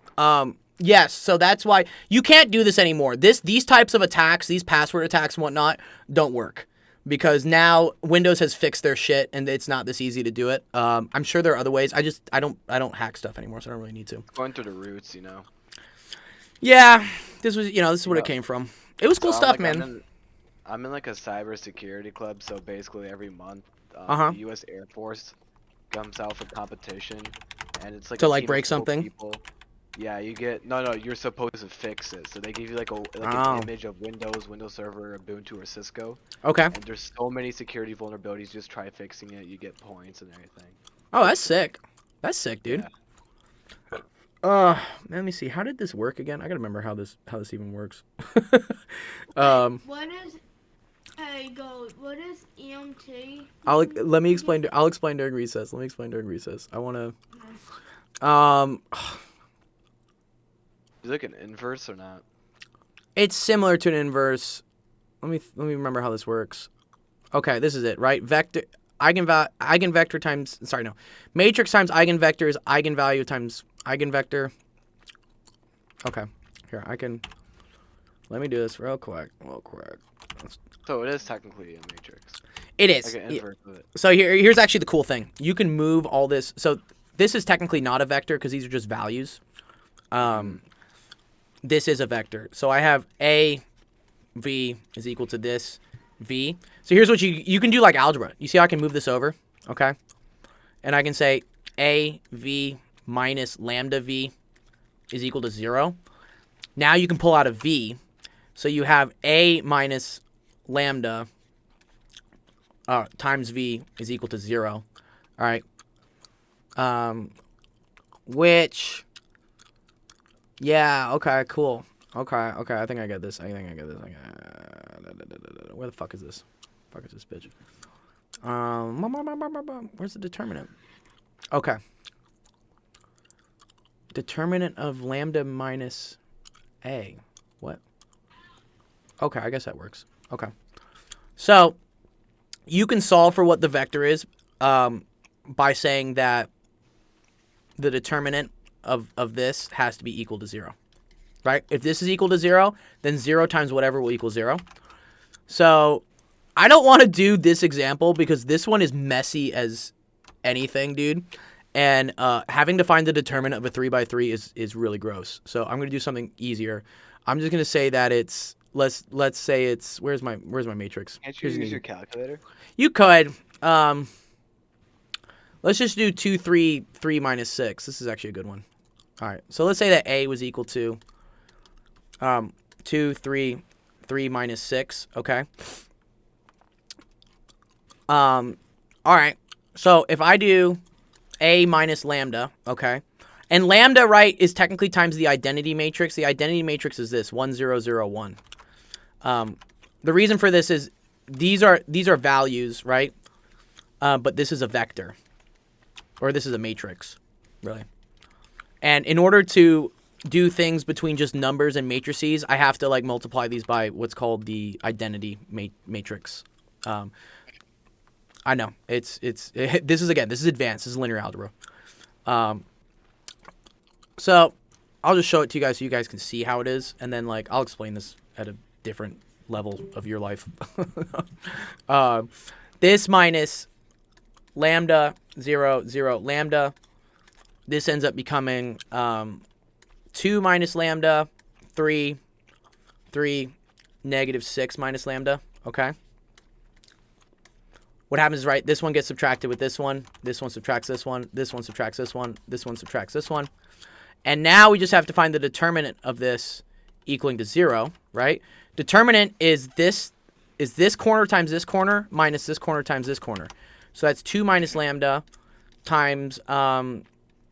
yes. So that's why you can't do this anymore. These types of attacks, these password attacks and whatnot, don't work. Because now Windows has fixed their shit and it's not this easy to do it. I'm sure there are other ways. I don't hack stuff anymore, so I don't really need to. Going through the roots, you know. Yeah, this is where it came from. It was cool So, stuff, like, man. I'm in like a cybersecurity club, so basically every month, Uh-huh. the U.S. Air Force comes out for competition, and it's like To, a like, team of break 4 something? people. Yeah, you get no. You're supposed to fix it, so they give you like Oh. an image of Windows Server, Ubuntu, or Cisco, Okay. and there's so many security vulnerabilities. Just try fixing it, you get points and everything. Oh, that's sick. That's sick, dude. Let me see. How did this work again? I gotta remember how this even works. What is? Hey, Gold. What is EMT? Let me explain. I'll explain during recess. I wanna. Is it like an inverse or not? It's similar to an inverse. Let me remember how this works. Okay, this is it, right? Vector eigenvector times matrix times eigenvector is eigenvalue times eigenvector. Okay, here let me do this real quick. So it is technically a matrix. It is. Like an inverse of it. So here's actually the cool thing. You can move all this. So this is technically not a vector because these are just values. This is a vector. So I have a v is equal to this v. So here's what you can do like algebra. You see how I can move this over? Okay. And I can say a v minus lambda v is equal to 0. Now you can pull out a v. So you have a minus lambda times v is equal to 0. All right. Which, yeah, okay, cool. Okay, I think I get this. Where the fuck is this? Fuck is this bitch? Where's the determinant? Okay. Determinant of lambda minus a. What? Okay, I guess that works. Okay. So, you can solve for what the vector is by saying that the determinant of this has to be equal to 0. Right? If this is equal to 0, then 0 times whatever will equal 0. So, I don't want to do this example because this one is messy as anything, dude. And having to find the determinant of a 3x3 is really gross. So, I'm going to do something easier. I'm just going to say that it's let's say it's where's my matrix? Can't you use your calculator? You could. Let's just do 2, 3, 3 minus 6. This is actually a good one. All right. So let's say that a was equal to 2, 3, 3 minus 6. Okay. All right. So if I do a minus lambda, okay, and lambda, right, is technically times the identity matrix. The identity matrix is this 1, 0, 0, 1. The reason for this is these are values, right? But this is a vector. Or this is a matrix, really. And in order to do things between just numbers and matrices, I have to like multiply these by what's called the identity matrix. I know this is advanced. This is linear algebra. So I'll just show it to you guys so you guys can see how it is, and then like I'll explain this at a different level of your life. This minus lambda 0, 0, lambda. This ends up becoming 2 minus lambda, 3, 3, negative 6 minus lambda. Okay. What happens is, right, this one gets subtracted with this one subtracts this one, this one subtracts this one subtracts this one. And now we just have to find the determinant of this equaling to 0, right? Determinant is this corner times this corner minus this corner times this corner. So that's 2 minus lambda times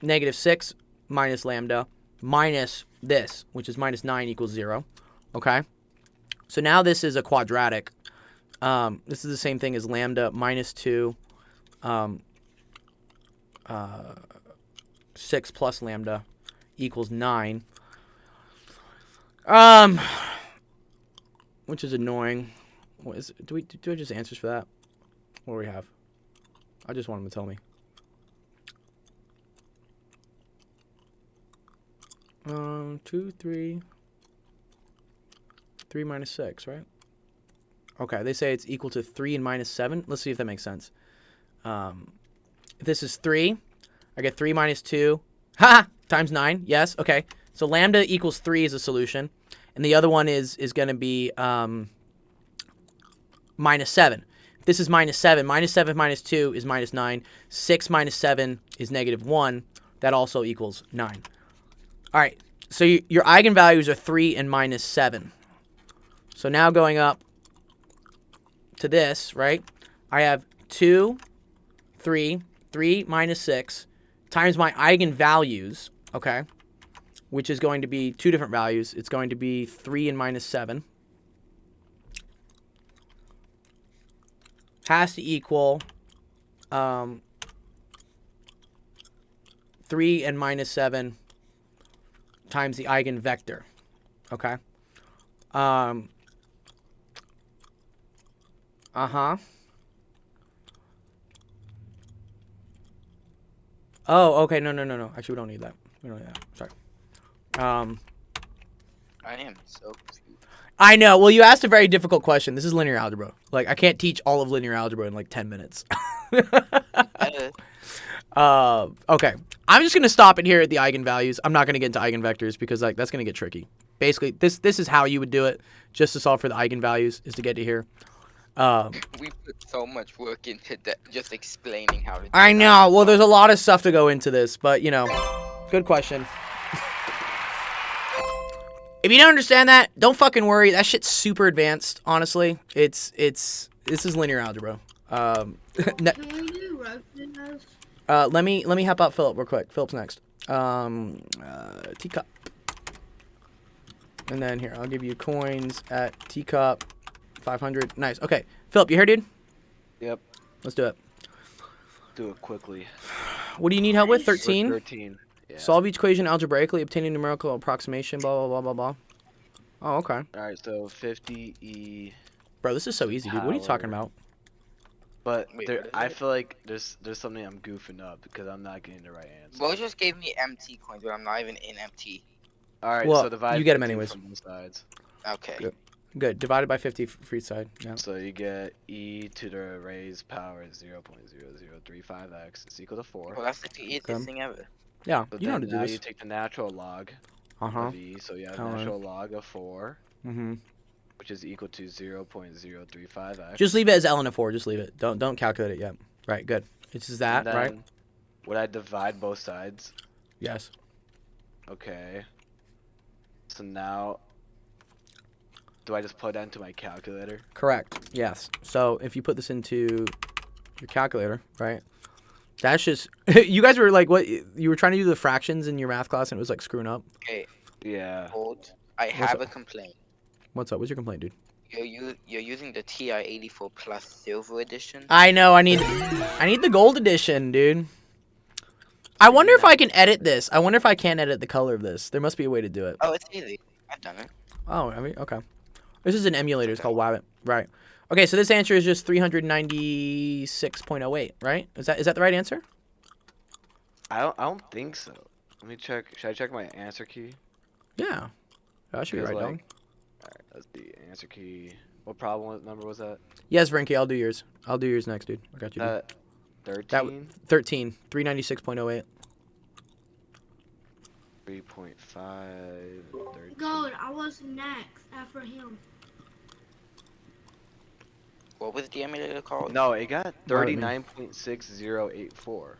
negative 6 minus lambda minus this, which is minus 9 equals 0. Okay? So now this is a quadratic. This is the same thing as lambda minus 2, 6 plus lambda equals 9. Which is annoying. What is it? Do I just answers for that? What do we have? I just want him to tell me. 2, 3. 3 minus 6, right? Okay, they say it's equal to 3 and minus 7. Let's see if that makes sense. If this is 3, I get 3 minus 2. Ha! Times 9. Yes, okay. So lambda equals 3 is a solution. And the other one is going to be minus 7. If this is minus 7. Minus 7 minus 2 is minus 9. 6 minus 7 is negative 1. That also equals 9. All right, so your eigenvalues are 3 and minus 7. So now going up to this, right? I have 2, 3, 3 minus 6 times my eigenvalues, okay? Which is going to be two different values. It's going to be 3 and minus 7. Has to equal 3 and minus 7 times the eigenvector. Okay? Oh, okay. No. Actually, we don't need that. We don't need that. Sorry. I am so confused. I know. Well, you asked a very difficult question. This is linear algebra. Like, I can't teach all of linear algebra in like 10 minutes. Okay. I'm just gonna stop it here at the eigenvalues. I'm not gonna get into eigenvectors because like that's gonna get tricky. Basically, this is how you would do it just to solve for the eigenvalues is to get to here. We put so much work into that, just explaining how to do I that. know. Well, there's a lot of stuff to go into this, but you know, good question. If you don't understand that, don't fucking worry. That shit's super advanced. Honestly, this is linear algebra. Can we do roasted? Let me help out Philip real quick. Philip's next. Teacup. And then here, I'll give you coins at teacup. 500. Nice. Okay. Philip, you here, dude? Yep. Let's do it. Do it quickly. What do you need help with? 13? 13. Yeah. Solve each equation algebraically, obtain a numerical approximation, blah, blah, blah, blah, blah. Oh, okay. Alright, so 50e. Bro, this is so easy, dude. What are you talking about? But Wait, there, what is I it? feel like there's something I'm goofing up because I'm not getting the right answer. Bo just gave me MT coins, but I'm not even in MT. Alright, Well, so divide you get 'em 15 anyways. from both sides. Okay. Good. Good. Divided by 50 for each side. Yeah. So you get e to the raised power 0.0035x is equal to 4. Well, that's the easiest Okay. thing ever. Yeah. So You know how to then do now this. you take the natural log Uh-huh. of e, so you have Alright. natural log of 4, Mm-hmm. which is equal to 0.035x. Just leave it as ln of 4. Just leave it. Don't calculate it yet. Right. Good. It's just that, And right? then would I divide both sides? Yes. Okay. So now, do I just plug that into my calculator? Correct. Yes. So if you put this into your calculator, right? That's just you guys were like, what? You were trying to do the fractions in your math class and it was like screwing up. Okay, Yeah. hold. I have a complaint. What's up? What's your complaint, dude? You're using the TI-84 Plus Silver Edition. I know. I need the gold edition, dude. I wonder if I can edit this. I wonder if I can edit the color of this. There must be a way to do it. Oh, it's easy. I've done it. Oh, I mean, okay. This is an emulator. It's called Wabbit. Right. Okay, so this answer is just 396.08, right? Is that the right answer? I don't think so. Let me check. Should I check my answer key? Yeah. That should be right, Because, dog. like, alright, that's the answer key. What number was that? Yes, Vrinky, I'll do yours. I'll do yours next, dude. I got you, dude. 13? 13. 396.08. 3.5. 13. Gold, I was next after him. What was the emulator called? No, it got Pardon me. 39.6084.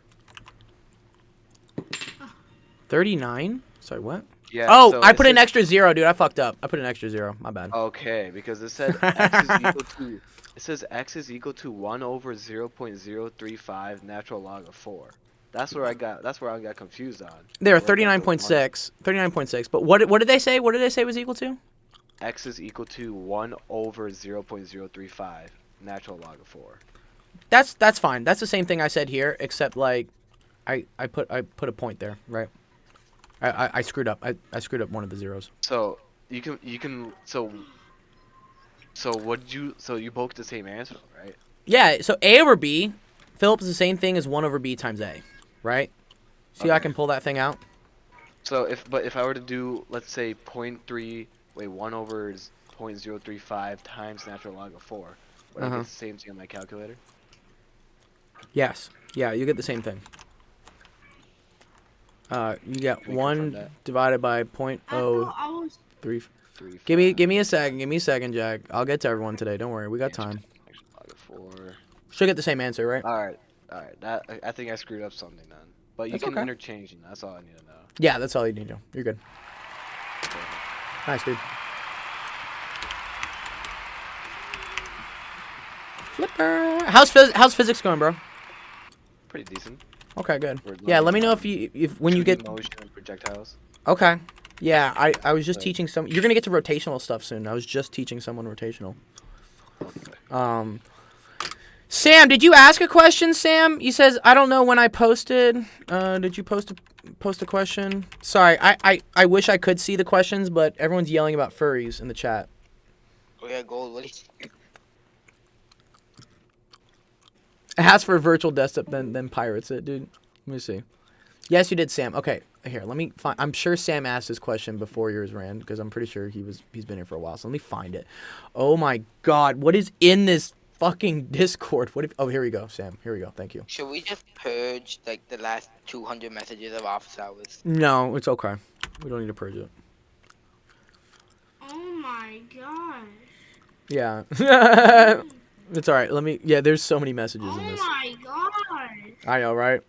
39? Sorry, what? Yeah. Oh, so I it put an says- extra 0, dude. I fucked up. I put an extra 0. My bad. Okay, because it said x is equal to. It says x is equal to 1 over 0.035 natural log of 4. That's where I got confused on. There, Where it got the one. 39.6. 39.6. But what did they say? What did they say it was equal to? X is equal to 1 over 0.035 natural log of 4. That's fine. That's the same thing I said here, except like I put a point there, right? I screwed up. I screwed up one of the zeros. So you can so you both get the same answer, right? Yeah, so A over B, Philip, is the same thing as 1 over B times A, right? See how I Okay. can pull that thing out? So if I were to do, let's say 1 over 0.035 times natural log of 4, would I get the same thing on my calculator? Yes. Yeah, you get the same thing. You get Can we confirm 1 that? divided by I thought I was 0.03. 3. Give me a second, Jack. I'll get to everyone today. Don't worry, we got time. Natural log of 4. Should get the same answer, right? All right. That I think I screwed up something then. But you That's can okay. interchange them. That's all I need to know. Yeah, that's all you need to know. You're good. Nice, dude. Flipper. How's physics going, bro? Pretty decent. Okay, good. We're Yeah, let me learning, know if when you 2D get. motion and projectiles. Okay. Yeah, I was just Okay. teaching some. You're gonna get to rotational stuff soon. I was just teaching someone rotational. Sam, did you ask a question, Sam? He says, I don't know when I posted. Did you post a question? Sorry, I wish I could see the questions, but everyone's yelling about furries in the chat. Oh yeah, gold. What do you Ask for a virtual desktop, then pirates it, dude. Let me see. Yes, you did, Sam. Okay, here, let me find. I'm sure Sam asked this question before yours ran, because I'm pretty sure he's been here for a while. So let me find it. Oh my God, what is in this fucking Discord? Oh, here we go, Sam. Here we go. Thank you. Should we just purge like the last 200 messages of office hours? No, it's okay. We don't need to purge it. oh my gosh. Yeah. It's all right. Yeah, there's so many messages Oh in this. my gosh. I know, right?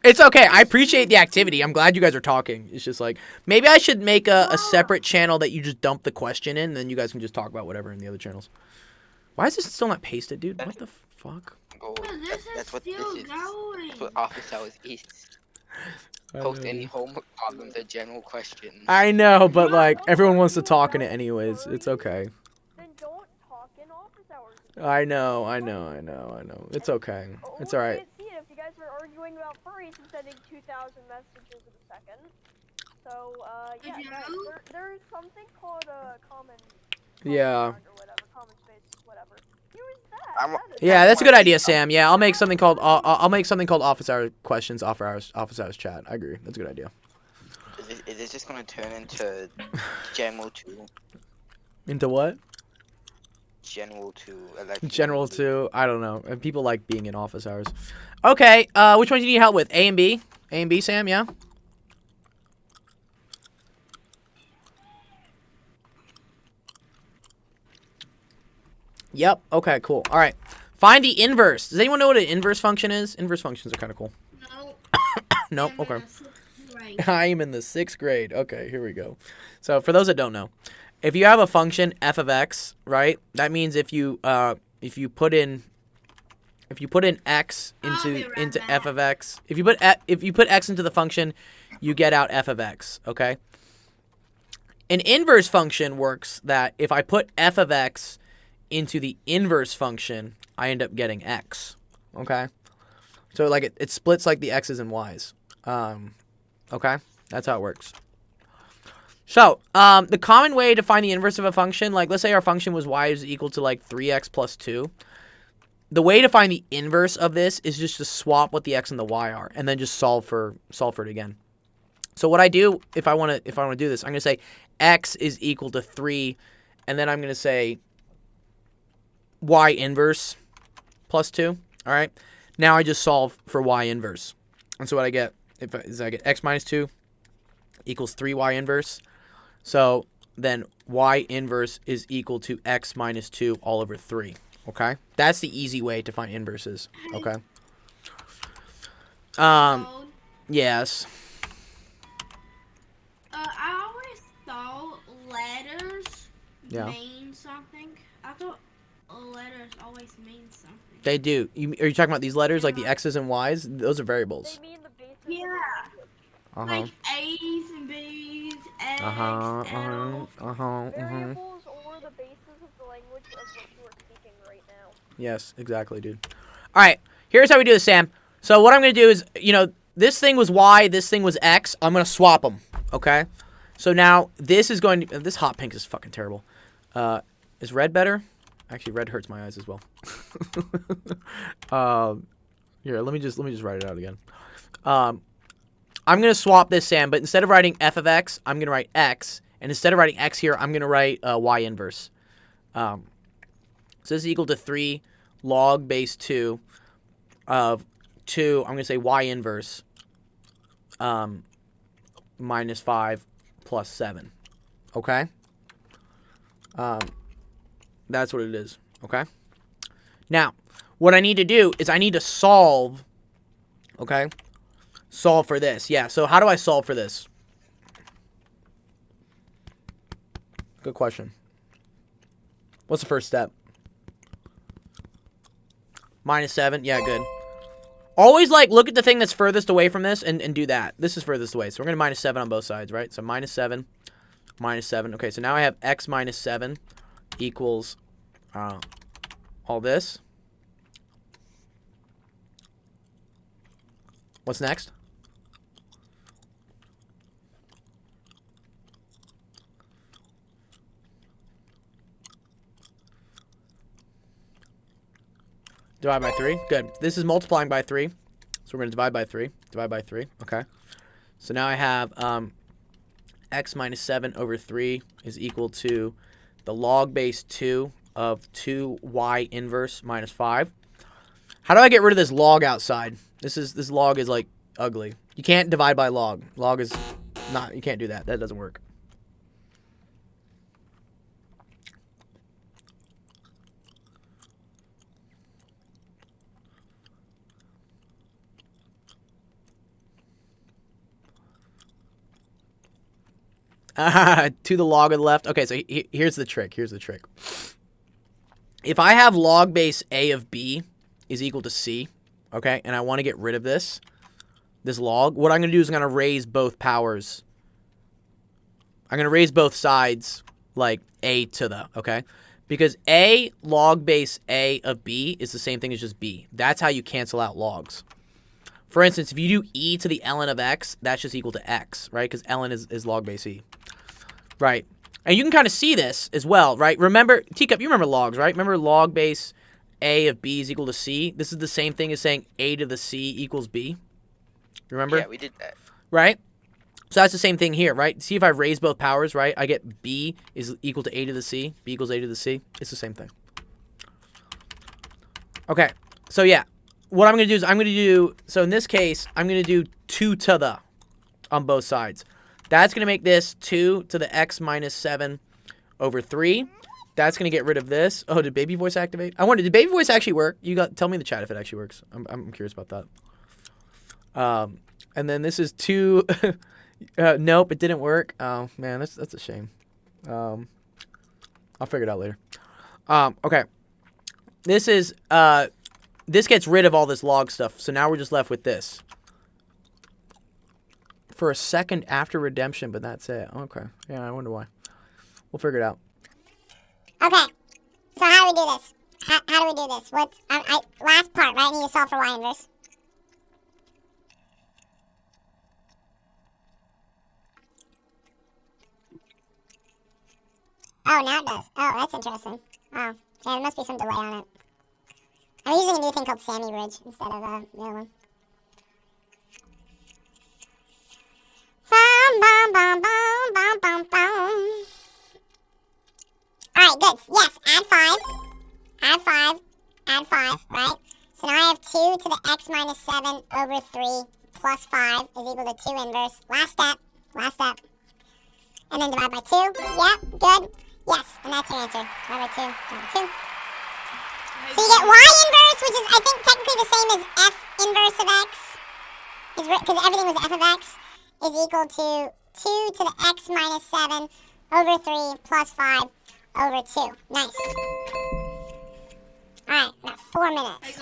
It's okay. I appreciate the activity. I'm glad you guys are talking. It's just like, maybe I should make a separate channel that you just dump the question in, and then you guys can just talk about whatever in the other channels. Why is this still not pasted, dude? What the fuck? Gold. But this is That's what still this is. going. That's what office hours is. Post any homework problems or general questions. I know, but like, everyone wants to talk in it anyways. It's okay. Then don't talk in office hours. I know. It's okay. It's all right. We can't see it if you guys are arguing about furries and sending 2,000 messages in a second. So, yeah, Did you guys, know? there's something called a common Yeah. ground or whatever, common space, whatever. Use that. I'm- that is- Yeah, that's a good idea, Sam. Yeah, I'll make something called office hour questions, office hours chat. I agree. That's a good idea. Is this just gonna turn into General 2? Into what? General 2. Electric General 2. I don't know. And people like being in office hours. Okay. Which one do you need help with? A and B? A and B, Sam? Yeah. Yep. Okay. Cool. All right. Find the inverse. Does anyone know what an inverse function is? Inverse functions are kind of cool. No. Nope. I'm in Okay. the sixth grade. I am in the 6th grade. Okay, here we go. So for those that don't know, if you have a function f of x, right? That means if you put in x I'll be into right f back. of x, if you put x into the function, you get out f of x. Okay. An inverse function works that if I put f of x into the inverse function, I end up getting x. Okay. So like it splits like the x's and y's. Okay, that's how it works. So, the common way to find the inverse of a function, like let's say our function was y is equal to like 3x plus 2. The way to find the inverse of this is just to swap what the x and the y are, and then just solve for it again. So what I do if I want to do this, I'm gonna say x is equal to 3, and then I'm gonna say y inverse plus 2. All right. Now I just solve for y inverse, and so what I get is I get x minus 2 equals 3y inverse. So then y inverse is equal to x minus 2 all over 3. Okay? That's the easy way to find inverses. Okay? Oh, Yes. I always thought letters Yeah. mean something. I thought letters always mean something. They do. Are you talking about these letters, like the x's and y's? Those are variables. They mean the basic Yeah. Uh-huh. Like A's and B's, X, L's. Variables or the basis of the language of which you are speaking right now. Yes, exactly, dude. All right, here's how we do this, Sam. So what I'm going to do is, you know, this thing was Y, this thing was X. I'm going to swap them, okay? So now this is going to... This hot pink is fucking terrible. Is red better? Actually, red hurts my eyes as well. Here, let me just write it out again. I'm going to swap this, Sam, but instead of writing f of x, I'm going to write x. And instead of writing x here, I'm going to write y inverse. So this is equal to 3 log base 2 of 2. I'm going to say y inverse minus 5 plus 7. Okay? That's what it is. Okay? Now, what I need to do is I need to solve. Okay? Solve for this. Yeah, so how do I solve for this? Good question. What's the first step? Minus 7. Yeah, good. Always, like, look at the thing that's furthest away from this and do that. This is furthest away. So we're going to minus 7 on both sides, right? So minus 7, minus 7. Okay, so now I have x minus 7 equals all this. What's next? Divide by 3. Good. This is multiplying by 3. So we're going to divide by 3. Divide by 3. Okay. So now I have x minus 7 over 3 is equal to the log base 2 of 2y inverse minus 5. How do I get rid of this log outside? This log is, like, ugly. You can't divide by log. Log is not... You can't do that. That doesn't work. To the log of the left. Okay, so here's the trick. Here's the trick. If I have log base a of b is equal to c, okay, and I want to get rid of this log, what I'm going to do is I'm going to raise both powers. I'm going to raise both sides, like, a to the, okay? Because a log base a of b is the same thing as just b. That's how you cancel out logs. For instance, if you do e to the ln of x, that's just equal to x, right? Because ln is log base e. Right. And you can kind of see this as well, right? Remember, Teacup, you remember logs, right? Remember log base a of b is equal to c? This is the same thing as saying a to the c equals b. Remember? Yeah, we did that. Right? So that's the same thing here, right? See if I raise both powers, right? I get b is equal to a to the c. b equals a to the c. It's the same thing. Okay. So, yeah. What I'm going to do is I'm going to do... So, in this case, I'm going to do 2 to the on both sides. That's going to make this 2 to the x minus 7 over 3. That's going to get rid of this. Oh, did baby voice activate? I wonder, did baby voice actually work? Tell me in the chat if it actually works. I'm curious about that. And then this is 2... nope, it didn't work. Oh, man, that's a shame. I'll figure it out later. Okay. This is... This gets rid of all this log stuff, so now we're just left with this. For a second after redemption, but that's it. Okay. Yeah, I wonder why. We'll figure it out. Okay. So how do we do this? How do we do this? What's last part, right? I need to solve for y inverse. Oh, now it does. Oh, that's interesting. Oh, yeah, there must be some delay on it. I'm using a new thing called Sammy Bridge instead of the other one. Alright, good. Yes, add 5. Add 5. Add 5, right? So now I have 2 to the x minus 7 over 3 plus 5 is equal to 2 inverse. Last step. Last step. And then divide by 2. Yep, good. Yes, and that's your answer. Divide by 2. Divide by 2. So you get y inverse, which is, I think, technically the same as f inverse of x. Because everything was f of x. Is equal to 2 to the x minus 7 over 3 plus 5 over 2. Nice. Alright, about 4 minutes.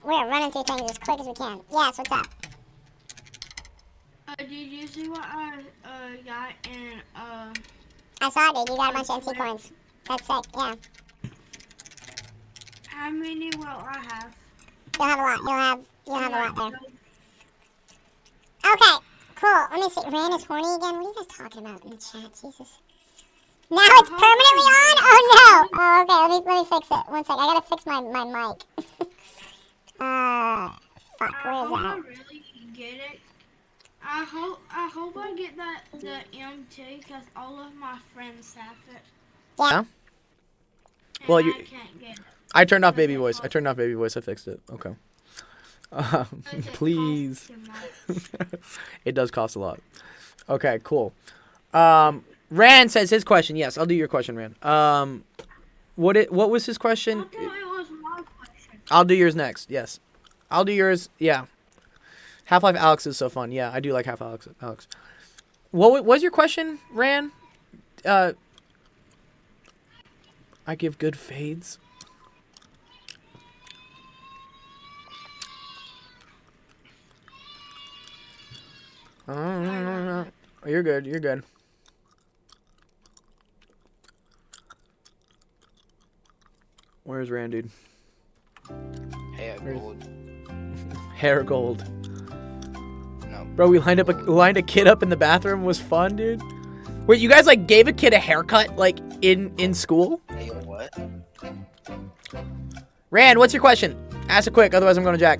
We're running through things as quick as we can. Yes, what's up? Did you see what I got in I saw it, dude. You got a bunch of NT coins. That's sick, yeah. how many will I have? You'll have a lot. You'll have a lot there. Okay, cool. Let me see. Ran is horny again. What are you guys talking about in the chat? Jesus. Now it's permanently on? Oh no! Oh, okay. Let me fix it. One sec. I gotta fix my mic. Fuck. Where is I that? hope I really get it. I hope I get the MT because all of my friends have it. Yeah. And Well, I you- can't get it. I turned off baby voice. I fixed it. Okay. Does it Please. cost too much? It does cost a lot. Okay, cool. Rand says his question. Yes, I'll do your question, Rand. What was his I question? thought it was my question. I'll do yours next. Yes. I'll do yours. Yeah. Half-Life Alex is so fun. Yeah, I do like Half-Life Alex. What was your question, Rand? I give good fades. You're good. You're good. Where's Rand, dude? Hey, Where's- gold. Hair gold. No. Bro, we lined a kid up in the bathroom. It was fun, dude. Wait, you guys like gave a kid a haircut like in school? Hey, what? Rand, what's your question? Ask it quick, otherwise I'm going to Jack.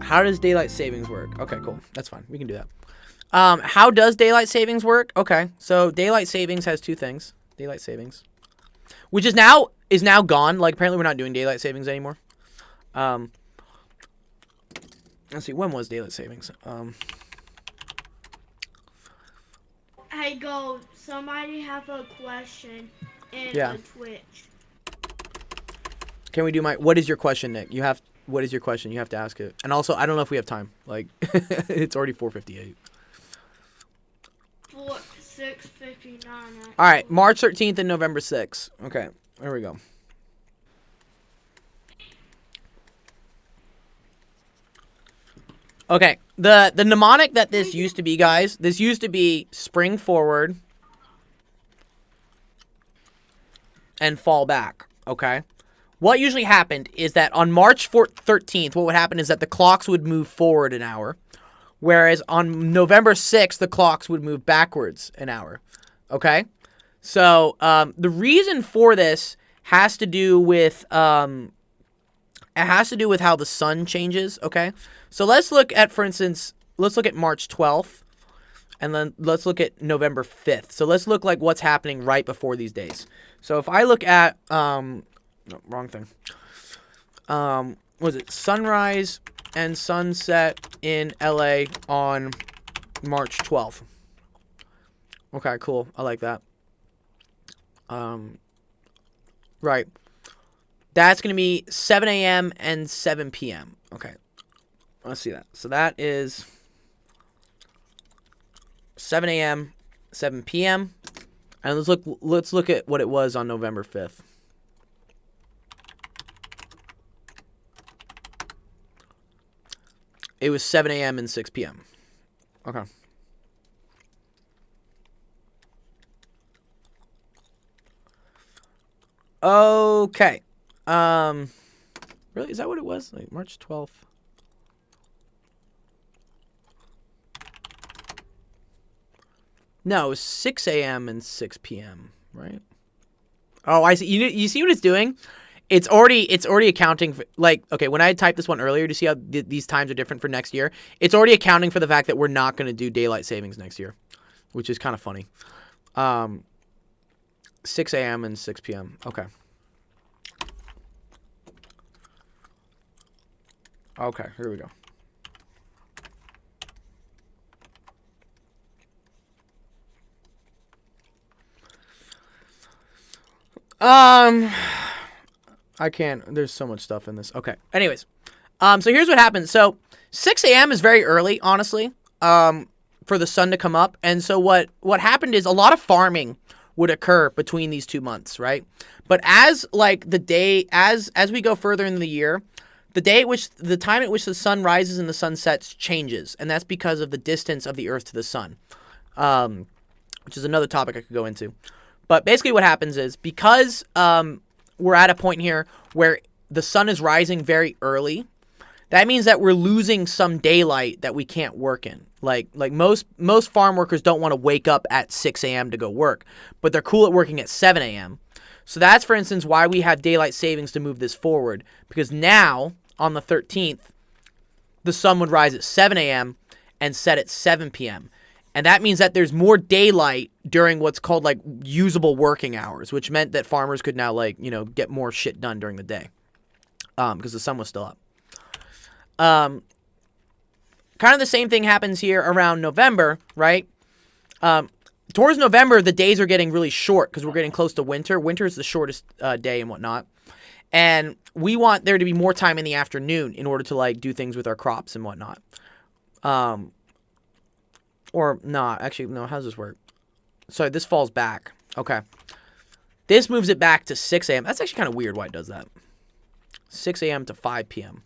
How does daylight savings work? Okay, cool. That's fine. We can do that. How does daylight savings work? Okay, so daylight savings has two things. Daylight savings, which is now gone. Like apparently we're not doing daylight savings anymore. Let's see. When was daylight savings? Hey, Gold, somebody have a question in Yeah. the Twitch. Can we do what is your question, Nick? What is your question? You have to ask it. And also, I don't know if we have time. Like, it's already 4:58. 6:59. All right, March 13th and November 6th. Okay, there we go. Okay, the mnemonic that this used to be, guys, this used to be spring forward and fall back, okay? What usually happened is that on March 13th, what would happen is that the clocks would move forward an hour, whereas on November 6th, the clocks would move backwards an hour, okay? So the reason for this has to do with how the sun changes, okay? So let's look at, for instance, let's look at March 12th, and then let's look at November 5th. So let's look like what's happening right before these days. So if I look at, no, wrong thing. What was it? Sunrise and sunset in LA on March 12th. Okay, cool. I like that. Right. That's going to be 7 a.m. and 7 p.m. Okay. Let's see that. So that is 7 a.m., 7 p.m. And let's look at what it was on November 5th. It was 7 a.m. and 6 p.m. Okay. Okay. Really? Is that what it was? Like March 12th? No, it was 6 a.m. and 6 p.m., right? Oh, I see. You see what it's doing? It's already accounting for, like, okay, when I typed this one earlier to see how these times are different for next year, it's already accounting for the fact that we're not going to do daylight savings next year, which is kind of funny. 6 a.m. and 6 p.m. Okay. Okay, here we go. I can't. There's so much stuff in this. Okay. Anyways, so here's what happens. So 6 a.m. is very early, honestly. for the sun to come up. And so what happened is a lot of farming would occur between these 2 months, right? But as like the day, as we go further into the year, the time at which the sun rises and the sun sets changes. And that's because of the distance of the earth to the sun, which is another topic I could go into. But basically what happens is because we're at a point here where the sun is rising very early, that means that we're losing some daylight that we can't work in. Like most farm workers don't want to wake up at 6 a.m. to go work, but they're cool at working at 7 a.m. So that's, for instance, why we have daylight savings to move this forward. Because now, on the 13th, the sun would rise at 7 a.m. and set at 7 p.m. And that means that there's more daylight during what's called like usable working hours, which meant that farmers could now get more shit done during the day because the sun was still up. Kind of the same thing happens here around November, right? Towards November, the days are getting really short because we're getting close to winter. Winter is the shortest day and whatnot. And we want there to be more time in the afternoon in order to like do things with our crops and whatnot. Or not, actually, no, how does this work? So this falls back. Okay. This moves it back to 6 a.m. That's actually kind of weird why it does that. 6 a.m. to 5 p.m.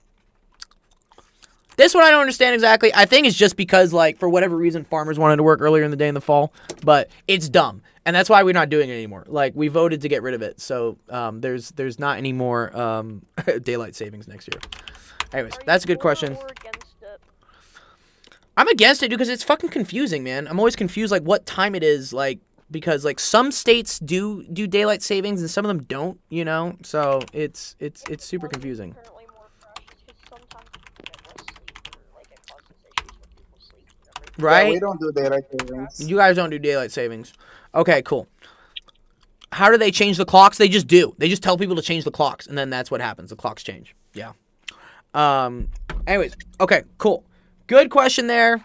This one I don't understand exactly. I think it's just because, like, for whatever reason, farmers wanted to work earlier in the day in the fall. But it's dumb. And that's why we're not doing it anymore. Like, we voted to get rid of it. So there's not any more daylight savings next year. Anyways, that's a good question. I'm against it because it's fucking confusing, man. I'm always confused, like, what time it is, like, because, like, some states do daylight savings and some of them don't, you know? So it's super confusing. Right? Yeah, we don't do daylight savings. You guys don't do daylight savings. Okay, cool. How do they change the clocks? They just do. They just tell people to change the clocks, and then that's what happens. The clocks change. Yeah. Anyways, okay, cool. Good question there,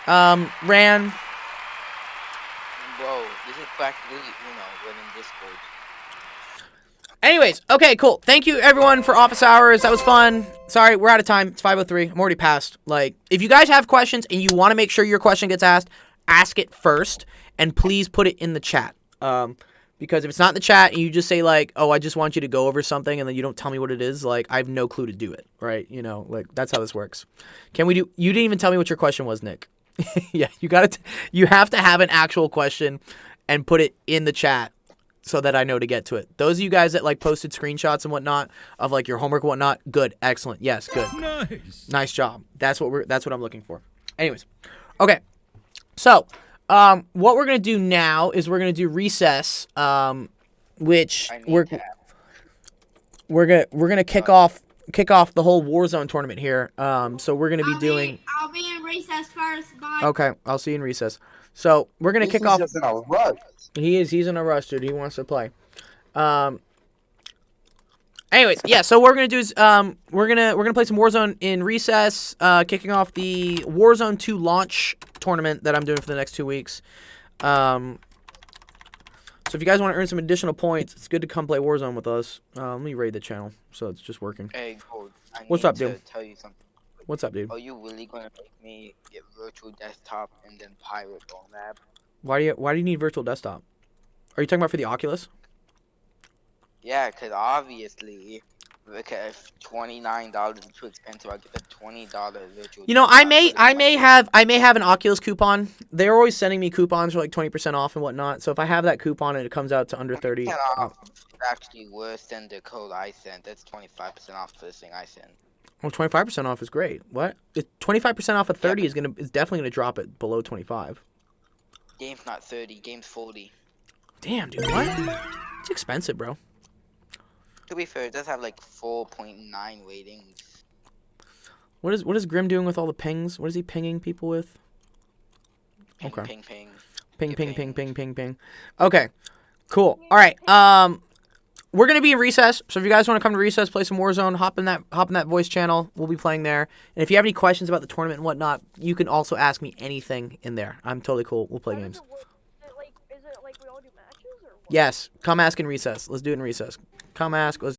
Ran. Bro, this is practically, winning Discord. Anyways, okay, cool. Thank you, everyone, for office hours. That was fun. Sorry, we're out of time. It's 5:03. I'm already past. Like, if you guys have questions and you want to make sure your question gets asked, ask it first, and please put it in the chat. Because if it's not in the chat and you just say, like, oh, I just want you to go over something, and then you don't tell me what it is, like, I have no clue to do it, right? You know, like, that's how this works. You didn't even tell me what your question was, Nick. Yeah, you have to have an actual question and put it in the chat so that I know to get to it. Those of you guys that, like, posted screenshots and whatnot of, like, your homework and whatnot, good, excellent, yes, good. Nice job. That's what I'm looking for. Anyways, okay, so what we're gonna do now is we're gonna do recess, which we're gonna kick off the whole Warzone tournament here. So we're gonna be doing. I'll be in recess first. Bye. Okay, I'll see you in recess. So we're gonna kick off. Just in a rush. He's in a rush, dude. He wants to play. Anyways, yeah. So what we're gonna do is we're gonna play some Warzone in recess, kicking off the Warzone 2 launch tournament that I'm doing for the next 2 weeks. So if you guys want to earn some additional points, it's good to come play Warzone with us. Let me raid the channel so it's just working. Hey, Gold, What's up, dude? tell you something. What's up, dude? Are you really gonna make me get virtual desktop and then pirate OMAP? Why do you need virtual desktop? Are you talking about for the Oculus? Yeah, cause obviously, if $29 is too expensive, I get the $20 virtual. You know, I may have an Oculus coupon. They're always sending me coupons for like 20% off and whatnot. So if I have that coupon and it comes out to under 30, It's actually worse than the code I sent. That's 25% off for the thing I sent. well, 25% off is great. What? 25% off of 30 is definitely gonna drop it below 25. Game's not 30, game's 40. Damn, dude, what? It's expensive, bro. To be fair, it does have like 4.9 ratings. What is Grim doing with all the pings? What is he pinging people with? Ping, Okay. ping, ping. Ping, Get ping, ping, pinged. ping, ping, ping. Okay, cool. All right. We're gonna be in recess, so if you guys want to come to recess, play some Warzone, hop in that voice channel. We'll be playing there. And if you have any questions about the tournament and whatnot, you can also ask me anything in there. I'm totally cool. We'll play games. Is it like we all do matches or what? Yes, come ask in recess. Let's do it in recess. Come ask. Let's